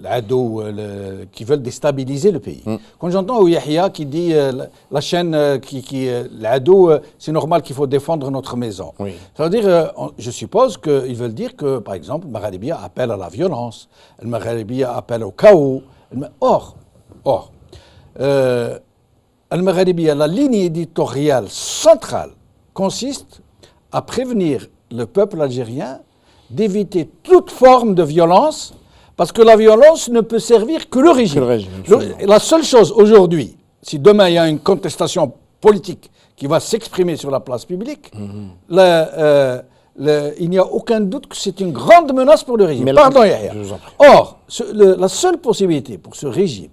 l'ado, qui veulent déstabiliser le pays, quand j'entends Yahya qui dit la chaîne l'ado, c'est normal qu'il faut défendre notre maison. Ça veut dire, je suppose qu'ils veulent dire que, par exemple, le Maghrébia appelle à la violence, le Maghrébia appelle au chaos. Or, le Maghrébia, la ligne éditoriale centrale consiste à prévenir le peuple algérien d'éviter toute forme de violence, parce que la violence ne peut servir que le régime. La seule chose aujourd'hui, si demain il y a une contestation politique qui va s'exprimer sur la place publique, il n'y a aucun doute que c'est une grande menace pour le régime. Pardon, Yahya. Or, la seule possibilité pour ce régime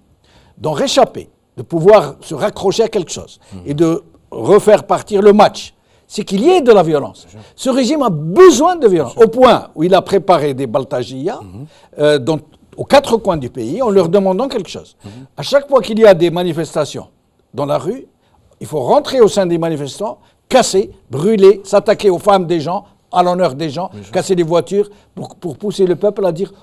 d'en réchapper, de pouvoir se raccrocher à quelque chose et de refaire partir le match, c'est qu'il y ait de la violence. Ce régime a besoin de violence, au point où il a préparé des baltagias aux 4 coins du pays en leur demandant quelque chose. À chaque fois qu'il y a des manifestations dans la rue, il faut rentrer au sein des manifestants, casser, brûler, s'attaquer aux femmes des gens, à l'honneur des gens, casser les voitures pour pousser le peuple à dire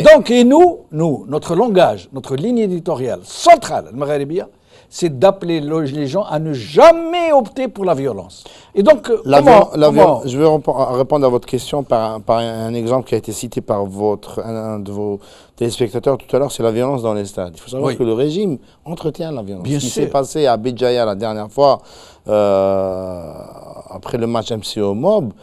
donc, et nous, notre langage, notre ligne éditoriale centrale, le Maghrébia, c'est d'appeler les gens à ne jamais opter pour la violence. Et donc, je vais répondre à votre question par un exemple qui a été cité par un de vos téléspectateurs tout à l'heure, c'est la violence dans les stades. Il faut savoir que le régime entretient la violence. Ce qui s'est passé à Béjaïa la dernière fois, après le match MCO Mob,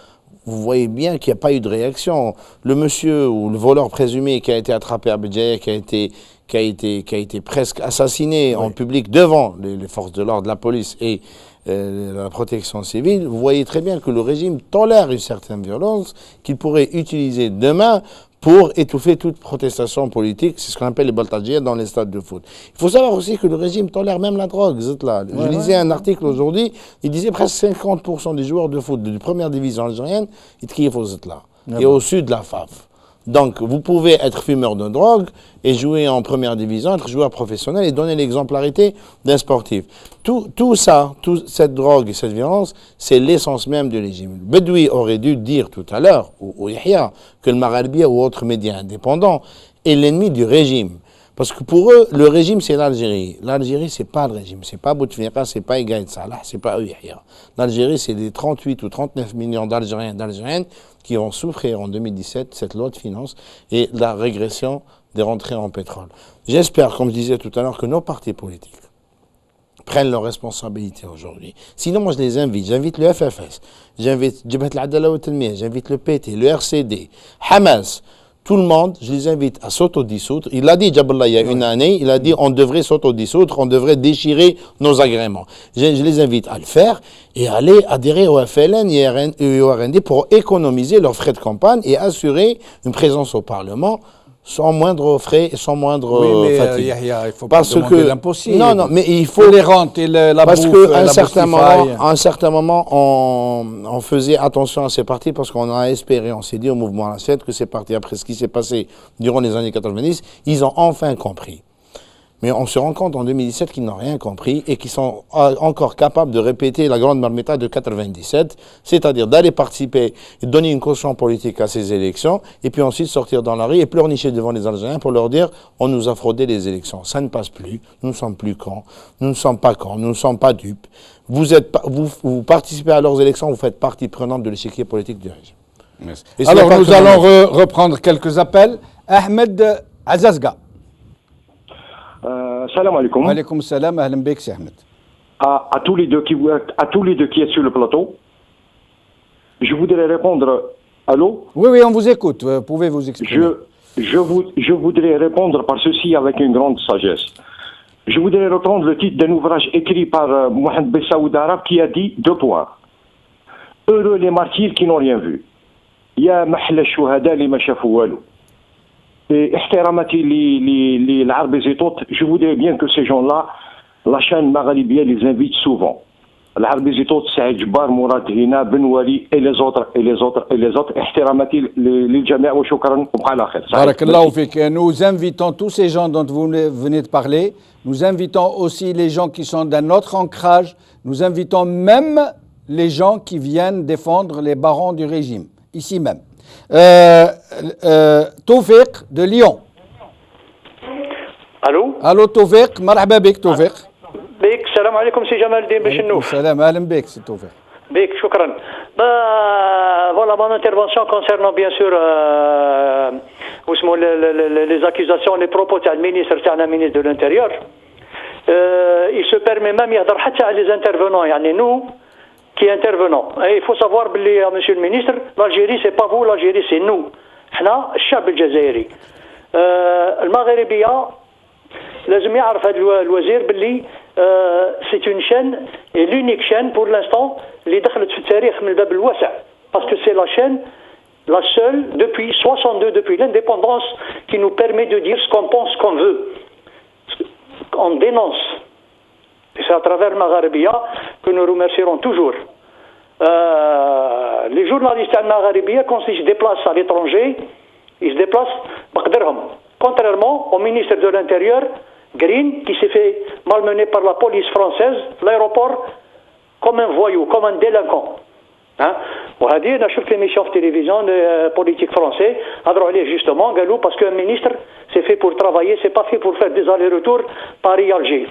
vous voyez bien qu'il n'y a pas eu de réaction. Le monsieur ou le voleur présumé qui a été attrapé à Béjaïa, qui a été presque assassiné en public devant les forces de l'ordre, la police et la protection civile, vous voyez très bien que le régime tolère une certaine violence qu'il pourrait utiliser demain pour étouffer toute protestation politique. C'est ce qu'on appelle les baltagiers dans les stades de foot. Il faut savoir aussi que le régime tolère même la drogue. Je lisais un article aujourd'hui, il disait presque 50% des joueurs de foot de première division algérienne, ils triffent aux Zutla. Et au sud de la FAF. Donc, vous pouvez être fumeur de drogue et jouer en première division, être joueur professionnel et donner l'exemplarité d'un sportif. Tout ça, toute cette drogue et cette violence, c'est l'essence même du régime. Bedoui aurait dû dire tout à l'heure, ou Yahya, que le Magharbia ou autre média indépendant est l'ennemi du régime. Parce que pour eux, le régime, c'est l'Algérie. L'Algérie, c'est pas le régime. C'est pas Bouteflika, c'est pas Egaïd Salah, c'est pas Yahya. L'Algérie, c'est les 38 ou 39 millions d'Algériens et d'Algériennes qui vont souffrir en 2017 cette loi de finances et la régression des rentrées en pétrole. J'espère, comme je disais tout à l'heure, que nos partis politiques prennent leurs responsabilités aujourd'hui. Sinon, moi, je les invite. J'invite le FFS, j'invite Jabhat al-Adala wa al-Tanmiya, j'invite le PT, le RCD, Hamas. Tout le monde, je les invite à s'autodissoudre. Il l'a dit, Jaballah, il y a une année, il a dit on devrait s'autodissoudre, on devrait déchirer nos agréments. Je les invite à le faire et à aller adhérer au FLN et au RND pour économiser leurs frais de campagne et assurer une présence au Parlement sans moindre frais et sans moindre fatigue. Yahya, il faut pas demander l'impossible. Non, mais il faut les rentes et la parce bouffe, qu'à un certain moment, on faisait attention à ces partis parce qu'on a espéré, on s'est dit au mouvement à la 7 que ces partis, après ce qui s'est passé durant les années 90, ils ont enfin compris. Mais on se rend compte en 2017 qu'ils n'ont rien compris et qu'ils sont encore capables de répéter la grande marmita de 97, c'est-à-dire d'aller participer et donner une caution politique à ces élections et puis ensuite sortir dans la rue et pleurnicher devant les Algériens pour leur dire on nous a fraudé les élections. Ça ne passe plus, nous ne sommes plus cons, nous ne sommes pas cons, nous ne sommes pas dupes. Vous participez à leurs élections, vous faites partie prenante de l'échiquier politique du régime. Merci. Alors nous allons reprendre quelques appels. Ahmed Azazga. Salam alaikum. Alaikum salam, ahlan bek, c'est Ahmed. À tous les deux qui êtes sur le plateau, je voudrais répondre. Allô? Oui, on vous écoute. Vous pouvez vous exprimer. Je voudrais répondre par ceci avec une grande sagesse. Je voudrais reprendre le titre d'un ouvrage écrit par Mohamed Bessaoud Arab qui a dit 2 points. Heureux les martyrs qui n'ont rien vu. Ya mahla shuhada li ma shafu walou. Je voudrais bien que ces gens-là, la chaîne Maghribia les invite souvent. العربيزيطوط سعيد جبار مراد هنا بن ولي et les autres احتراماتي للجميع وشكرا وبقى على خير. بارك الله فيك. Nous invitons tous ces gens dont vous venez de parler. Nous invitons aussi les gens qui sont d'un autre ancrage. Nous invitons même les gens qui viennent défendre les barons du régime, ici même. توفيق de Lyon. الو توفيق, مرحبا بك توفيق. بك السلام عليكم سي جمال الدين بشنوف. السلام, اهلا بك سي توفيق. بك شكرا. Voilà mon intervention concernant bien sûr les accusations, les propos تاع المينيستر تاعنا ministre de l'Intérieur. Il se permet même يهضر حتى على les intervenants, يعني nous qui intervenons. Et il faut savoir, monsieur le ministre, l'Algérie, c'est pas vous, l'Algérie, c'est nous. احنا الشعب الجزائري. المغربية لازم يعرف هذا الوزير باللي c'est une chaîne et l'unique chaîne pour l'instant اللي دخلت في التاريخ من الباب الواسع. Parce que c'est la chaîne, la seule depuis 62, depuis l'indépendance, qui nous permet de dire ce qu'on pense, qu'on veut. On dénonce. Et c'est à travers Maghribia que nous remercierons toujours. Les journalistes à Maghribia, quand ils se déplacent à l'étranger, ils se déplacent contrairement au ministre de l'Intérieur, Green, qui s'est fait malmener par la police française, l'aéroport, comme un voyou, comme un délinquant. وهذه انا شفت l'émission في télévision de politique français هضروا عليه justement قالوا parce qu'un ministre c'est fait pour travailler, c'est pas fait pour faire des allers-retours Paris-Alger.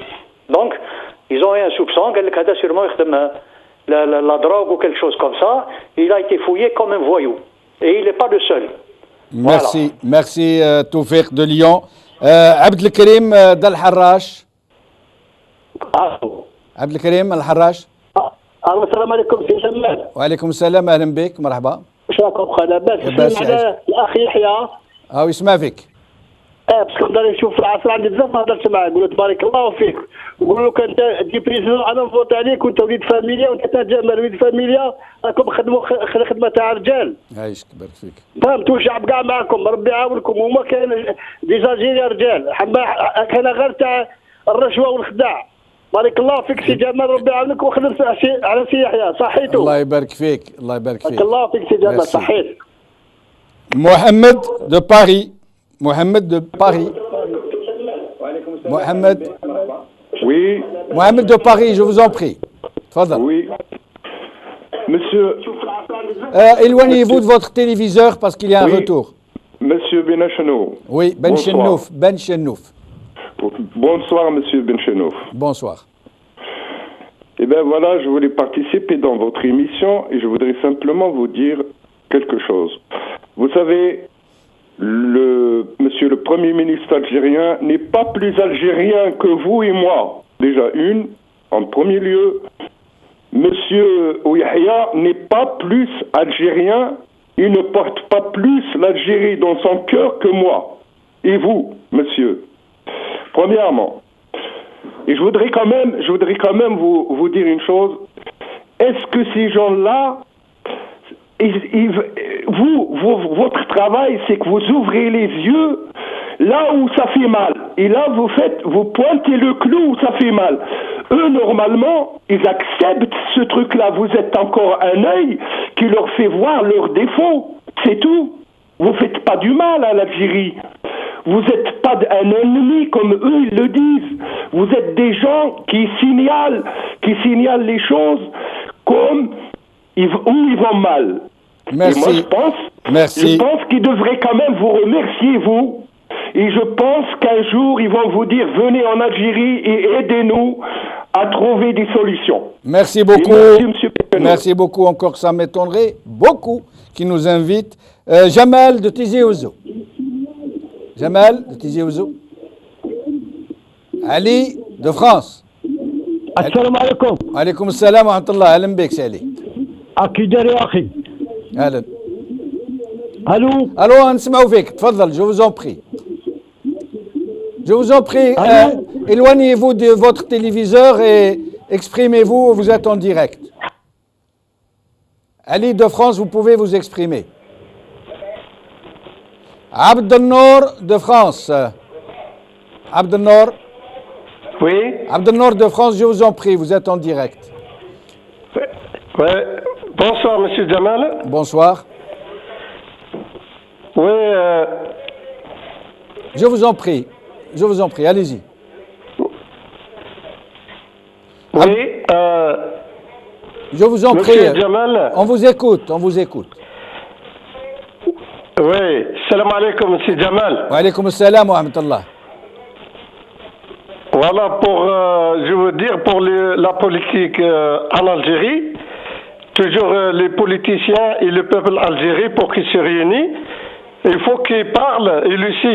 Donc ils ont eu un soupçon قال لك هذا sûrement يخدم la drogue ou quelque chose comme ça. Il a été fouillé comme un voyou et il n'est pas le seul. Merci, voilà. Merci Toufik de Lyon. عبد الكريم دال حراش. عبد الكريم الحراش. السلام عليكم سي جمال. وعليكم السلام, اهلا بك, مرحبا. واش راكم بخير؟ لاباس؟ على الاخ يحيى. يسمع فيك. باسكو نقدر نشوف في العصر عندي بزاف ما هضرتش معاه، نقول له تبارك الله فيك، نقول له كان دي بريزيدون انا نفوت عليك وانت وليد فاميليا وانت جمال وليد فاميليا، راكم خدموا خدمه تاع رجال. عايشك بارك فيك. فهمت والشعب كاع معاكم، ربي يعاونكم. هما كاين ديزاجيريا رجال، كان غير تاع الرشوه والخداع. بارك الله فيك سي جمال، ربي يعاونك وخدم على سي يحيى صحيتو. الله يبارك فيك، الله يبارك فيك. بارك الله فيك سي جمال صحيت. محمد دو باري، محمد دو باري. Mohamed. Oui. Mohamed de Paris, je vous en prie. Fadal. Oui. Monsieur. Éloignez-vous de votre téléviseur parce qu'il y a un retour. Monsieur Benchenouf. Oui, Benchenouf. Bonsoir, monsieur Benchenouf. Bonsoir. Eh bien voilà, je voulais participer dans votre émission et je voudrais simplement vous dire quelque chose. Vous savez, monsieur le Premier ministre algérien n'est pas plus algérien que vous et moi. Déjà en premier lieu, monsieur Ouihia n'est pas plus algérien, il ne porte pas plus l'Algérie dans son cœur que moi. Et vous, monsieur. Premièrement. Et je voudrais quand même vous dire une chose. Est-ce que ces gens-là, votre travail, c'est que vous ouvrez les yeux là où ça fait mal. Et là, vous pointez le clou où ça fait mal. Eux, normalement, ils acceptent ce truc-là. Vous êtes encore un œil qui leur fait voir leurs défauts. C'est tout. Vous faites pas du mal à l'Algérie. Vous n'êtes pas un ennemi comme eux, ils le disent. Vous êtes des gens qui signalent les choses comme où ils vont mal. Merci. Et moi, je pense qu'ils devraient quand même vous remercier, vous. Et je pense qu'un jour, ils vont vous dire, venez en Algérie et aidez-nous à trouver des solutions. Merci beaucoup. Merci beaucoup. Encore, ça m'étonnerait beaucoup qui nous invite. Jamal de Tizi Ouzou. Jamal de Tizi Ouzou. Ali de France. Assalamu alaikum. Alaikum assalam wa rahmatullah. Ahlan bik, Ali. أكيد يا أخي. أهلا. ألو نسمعوا فيك، تفضل, je vous en prie. Je vous en prie, éloignez-vous de votre téléviseur et exprimez-vous, vous êtes en direct. Ali de France, vous pouvez vous exprimer. Abdelnour de France. Abdelnour. Oui. Abdelnour de France, je vous en prie, vous êtes en direct. Oui. Bonsoir, monsieur Jamal. Bonsoir. Oui. Je vous en prie, allez-y. Oui. Je vous en prie. Monsieur Jamal. On vous écoute. Oui. Salam alaikum, monsieur Jamal. Wa alaikum assalam wa rahmatullah. Voilà, je veux dire, pour la politique en Algérie. Toujours les politiciens et le peuple algérien pour qu'ils se réunissent. Il faut qu'ils parlent. Et lui aussi,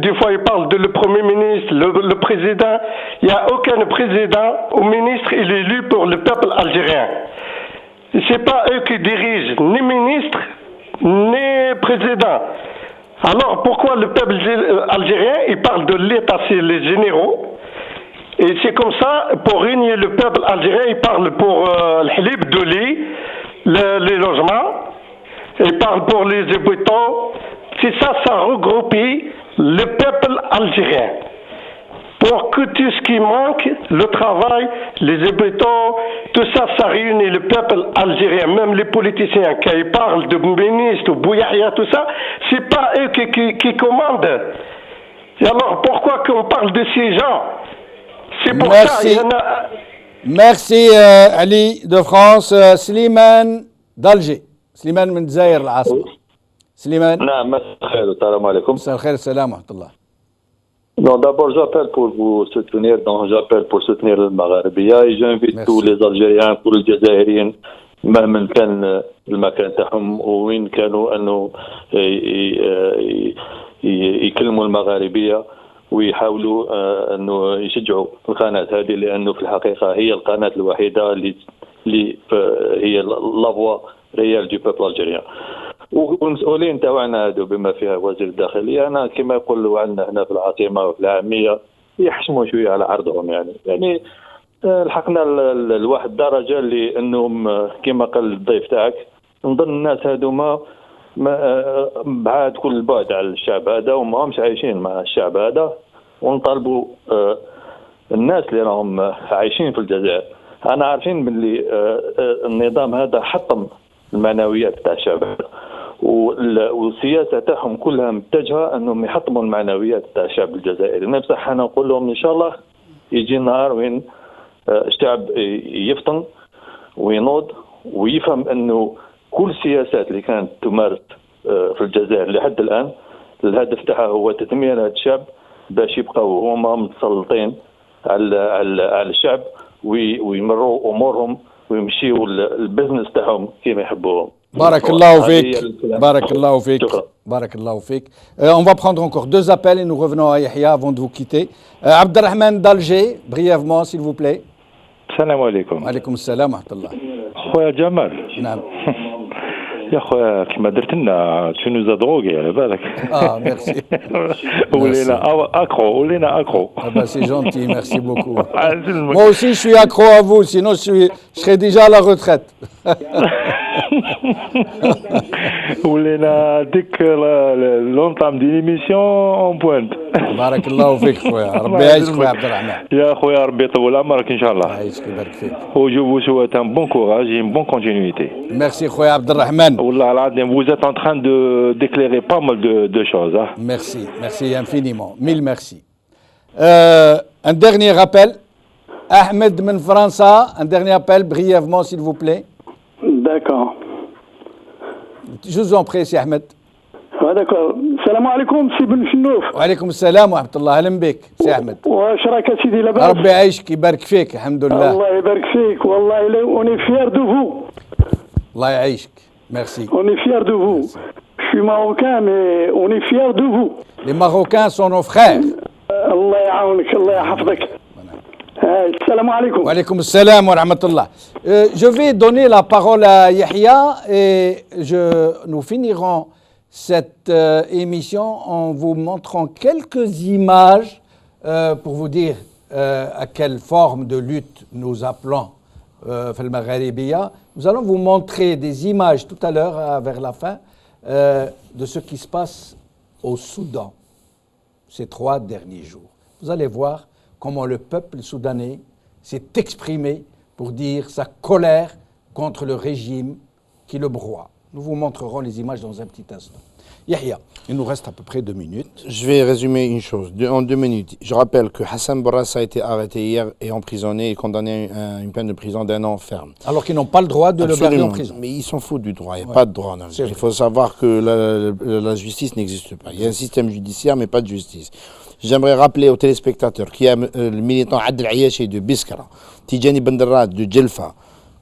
des fois, il parle de le Premier ministre, le président. Il n'y a aucun président ou ministre, il est élu pour le peuple algérien. Ce n'est pas eux qui dirigent, ni ministre, ni président. Alors, pourquoi le peuple algérien, il parle de l'État, c'est les généraux. Et c'est comme ça, pour réunir le peuple algérien, il parle pour le halib, de lait, les logements, il parle pour les habitants. C'est ça, ça regroupe le peuple algérien. Pour que tout ce qui manque, le travail, les habitants, tout ça, ça réunit le peuple algérien. Même les politiciens, quand ils parlent de ministres, Bouyahia, tout ça, c'est pas eux qui commandent. Et alors, pourquoi qu'on parle de ces gens? C'est pour ça, il y en a... Merci Ali de France. Slimane d'Alger. Slimane من الجزائر العاصمة. Slimane. نعم مساء الخير والسلام عليكم. مساء الخير السلام ورحمة الله. Non, d'abord j'appelle pour vous soutenir, donc j'appelle pour soutenir le Maghrébia et j'invite tous les Algériens, tous les Jazairiens, مهما كان المكان تاعهم وين كانوا انه يكلموا المغاربية ويحاولوا انه يشجعوا القناه هذه لانه في الحقيقه هي القناه الوحيده اللي هي لا فوا ريال دو بوبل الجيريان. والمسؤولين تاعنا هادو بما فيها وزير الداخليه انا كما يقولوا عندنا هنا في العاصمه وفي العاميه يحشموا شويه على عرضهم يعني لحقنا لواحد الدرجه اللي انهم كما قال الضيف تاعك نظن الناس هادوما بعاد كل البعد على الشعب هذا وما همش عايشين مع الشعب هذا ونطالبوا الناس اللي راهم عايشين في الجزائر انا عارفين باللي النظام هذا حطم المعنويات تاع الشعب والسياسه تاعهم كلها متجهه انهم يحطموا المعنويات تاع الشعب الجزائري. بصح انا نقول لهم ان شاء الله يجي نهار وين الشعب يفطن وينوض ويفهم انه كل السياسات اللي كانت تمارس في الجزائر لحد الان الهدف تاعها هو تدمير هذا الشعب باش يبقاو هما متسلطين على الشعب ويمروا امورهم ويمشيوا البزنس تاعهم كيما يحبوهم. بارك الله فيك. بارك الله فيك. بارك الله فيك. On va prendre encore 2 appels et nous revenons à Yahya avant de vous quitter. Abdelrahman d'Alger, brièvement s'il vous plaît. السلام عليكم. وعليكم السلام ورحمة الله. خويا جمال. نعم. يا خويا كيما درت لنا tu nous as drogué على بالك. merci. ولينا accro, ولينا accro. Ah bah c'est gentil, merci beaucoup. Moi aussi je suis accro à vous, sinon je serais déjà à la retraite. ولينا ديك لونطام دي ليميسيون اون بوينت. بارك الله فيك خويا، ربي يعيشك خويا عبد الرحمن. يا خويا ربي يطول عمرك ان شاء الله. يعيشك ويبارك فيك. وجو vous souhaite un bon courage et une bonne continuité. Merci خويا عبد الرحمن. والله العظيم vous êtes en train d'éclairer pas mal de choses. Hein. Merci, merci infiniment, mille merci. Un dernier appel. Ahmed من فرنسا, un dernier appel brièvement s'il vous plaît. D'accord. Je vous en prie, سي أحمد. d'accord. السلام عليكم سي بن شنوف. وعليكم السلام ورحمة الله، أهلا بك سي أحمد. واش راك سيدي لاباس؟ ربي يعيشك يبارك فيك، الحمد لله. الله يبارك فيك، والله on est fiers de vous. الله يعيشك، merci. On est fiers de vous. Je suis marocain mais on est fiers de vous. Les Marocains sont nos frères. الله يعاونك، الله يحفظك. Salam alaikum. Wa alaikum salam wa rahmatullah. Je vais donner la parole à Yahya et nous finirons cette émission en vous montrant quelques images pour vous dire à quelle forme de lutte nous appelons Fal Magharibiya. Nous allons vous montrer des images tout à l'heure vers la fin de ce qui se passe au Soudan ces 3 derniers jours. Vous allez voir comment le peuple soudanais s'est exprimé pour dire sa colère contre le régime qui le broie. Nous vous montrerons les images dans un petit instant. Yahya, il nous reste à peu près 2 minutes. Je vais résumer une chose, en 2 minutes. Je rappelle que Hassan Bourassa a été arrêté hier et emprisonné et condamné à une peine de prison d'1 an ferme. Alors qu'ils n'ont pas le droit de le garder en prison. Mais ils s'en foutent du droit, il n'y a pas de droit en Algérie. Il faut savoir que la justice n'existe pas. Il y a un système judiciaire mais pas de justice. J'aimerais rappeler aux téléspectateurs qu'il y a le militant Adel Ayashi de Biskra, Tidjani Benderad de Djelfa,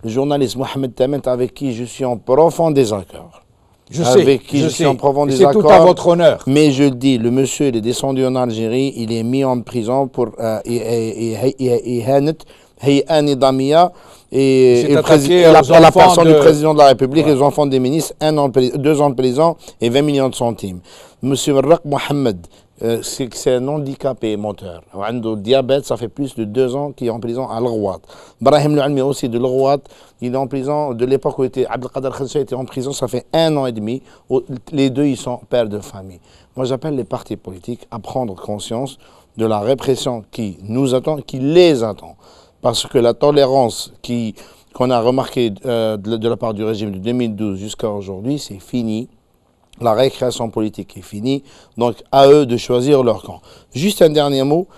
le journaliste Mohamed Tamet avec qui je suis en profond désaccord. Je sais, suis en profond désaccord. C'est tout à votre honneur. Mais je le dis, le monsieur il est descendu en Algérie, il est mis en prison pour Ihanet, Hay'a Nidamia et la personne du président de la République, les enfants des ministres, 2 ans de prison et 20 millions de centimes. Monsieur Rak Mohamed, c'est un handicapé moteur. Il a le diabète, ça fait plus de 2 ans qu'il est en prison à l'Rouat. Brahim Loualmi aussi de l'Rouat, il est en prison de l'époque où Abdelkader Khadja était en prison, ça fait 1 an et demi. Les 2, ils sont pères de famille. Moi, j'appelle les partis politiques à prendre conscience de la répression qui nous attend, qui les attend. Parce que la tolérance qu'on a remarquée de la part du régime de 2012 jusqu'à aujourd'hui, c'est fini. La récréation politique est finie, donc à eux de choisir leur camp. Juste un dernier mot,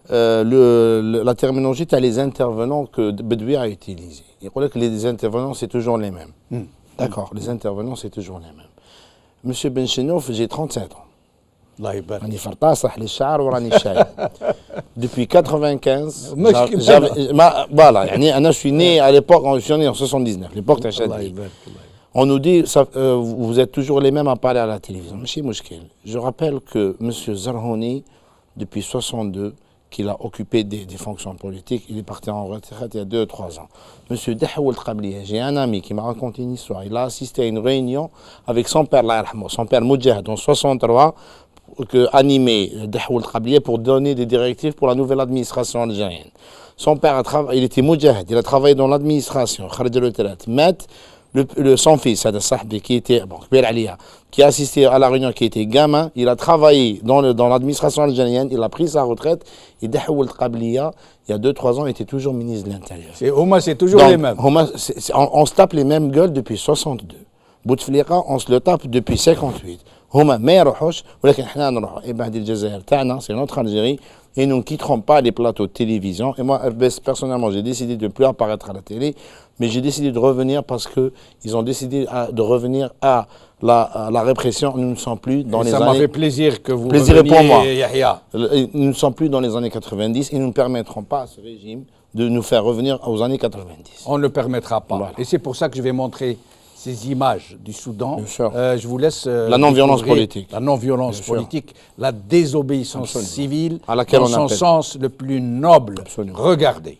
la terminologie, tu as les intervenants que Bedoui a utilisés. Il croit que les intervenants, c'est toujours les mêmes. D'accord, les intervenants, c'est toujours les mêmes. Monsieur Benchenouf, j'ai 37 ans. Depuis 95, voilà, je suis né à l'époque, je suis né en 79, l'époque de Chadli. On nous dit, vous êtes toujours les mêmes à parler à la télévision. Je rappelle que M. Zarhouni, depuis 62, qu'il a occupé des fonctions politiques. Il est parti en retraite il y a 2 ou 3 ans. Monsieur Dahoul Qabliya, j'ai un ami qui m'a raconté une histoire. Il a assisté à une réunion avec son père, son père Moudjahid, en 63, animé Dahoul Qabliya pour donner des directives pour la nouvelle administration algérienne. Son père, il était Moudjahid, il a travaillé dans l'administration, son fils, qui a assisté à la réunion, qui était gamin, il a travaillé dans l'administration algérienne, il a pris sa retraite, et Dahoul Qabliya, il y a 2-3 ans, il était toujours ministre de l'Intérieur. C'est toujours les mêmes. On se tape les mêmes gueules depuis 62. Bouteflika, on se le tape depuis 58. هما ما يروحوش ولكن احنا نروحوا اي بعد الجزائر تاعنا c'est notre Algérie et nous ne quitterons pas les plateaux de télévision et moi personnellement j'ai décidé de ne plus apparaître à la télé mais j'ai décidé de revenir parce que ils ont décidé de revenir à la répression. Nous ne sommes plus dans les années... Ça m'a fait plaisir que vous reveniez, pour moi. Yahya. Nous ne sommes plus dans les années 90 et nous ne permettrons pas à ce régime de nous faire revenir aux années 90. On ne le permettra pas. Voilà. Et c'est pour ça que je vais montrer ces images du Soudan. Je vous laisse... la non-violence politique. La non-violence politique, la désobéissance civile, à laquelle dans son sens le plus noble. Absolument. Regardez.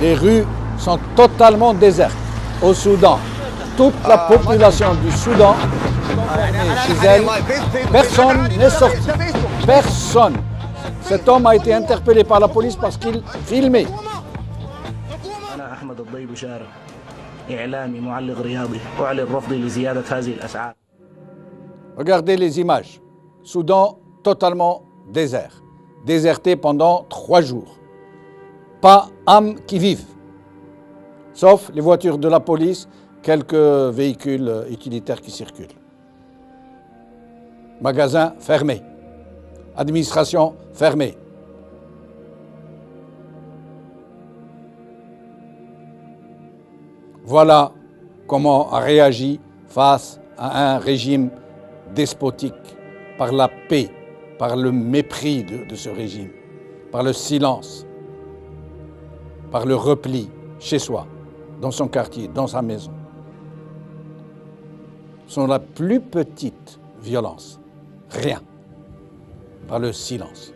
Les rues sont totalement désertes au Soudan. Toute la population du Soudan est chez elle. Personne n'est sorti. Personne. Cet homme a été interpellé par la police parce qu'il filmait. Regardez les images. Soudan totalement désert. Déserté pendant 3 jours. Pas âme qui vive. Sauf les voitures de la police, quelques véhicules utilitaires qui circulent. Magasins fermés. Administration fermée. Voilà comment a réagi face à un régime despotique, par la paix, par le mépris de ce régime, par le silence, par le repli chez soi, dans son quartier, dans sa maison. Sont la plus petite violence. Rien. Par le silence.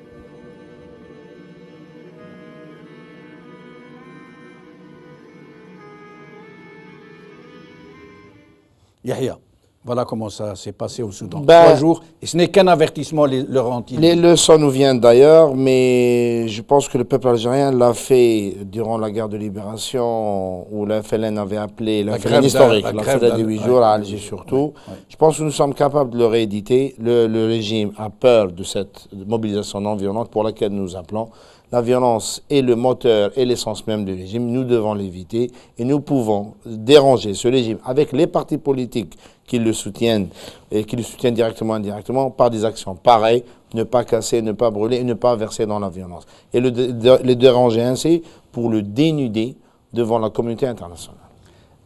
Yahya, voilà comment ça s'est passé au Soudan. 3 jours, et ce n'est qu'un avertissement leur ont-ils. Les leçons nous viennent d'ailleurs, mais je pense que le peuple algérien l'a fait durant la guerre de libération, où l'FLN avait appelé, l'FLN historique, la grève de 8 jours à Alger surtout. Je pense que nous sommes capables de le rééditer. Le régime a peur de cette mobilisation non violente pour laquelle nous appelons. La violence est le moteur et l'essence même du régime. Nous devons l'éviter et nous pouvons déranger ce régime avec les partis politiques qui le soutiennent et qui le soutiennent directement ou indirectement par des actions pareilles, ne pas casser, ne pas brûler et ne pas verser dans la violence. Et les déranger ainsi pour le dénuder devant la communauté internationale.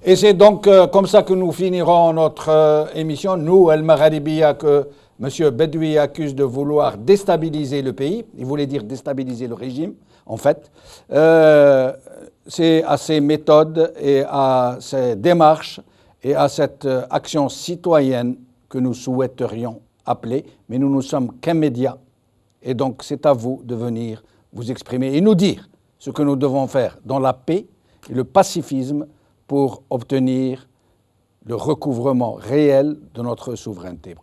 Et c'est donc comme ça que nous finirons notre émission. Nous, El Magharibiya, que M. Bedoui accuse de vouloir déstabiliser le pays. Il voulait dire déstabiliser le régime, en fait. C'est à ces méthodes et à ces démarches et à cette action citoyenne que nous souhaiterions appeler. Mais nous ne sommes qu'un média. Et donc, c'est à vous de venir vous exprimer et nous dire ce que nous devons faire dans la paix et le pacifisme pour obtenir le recouvrement réel de notre souveraineté.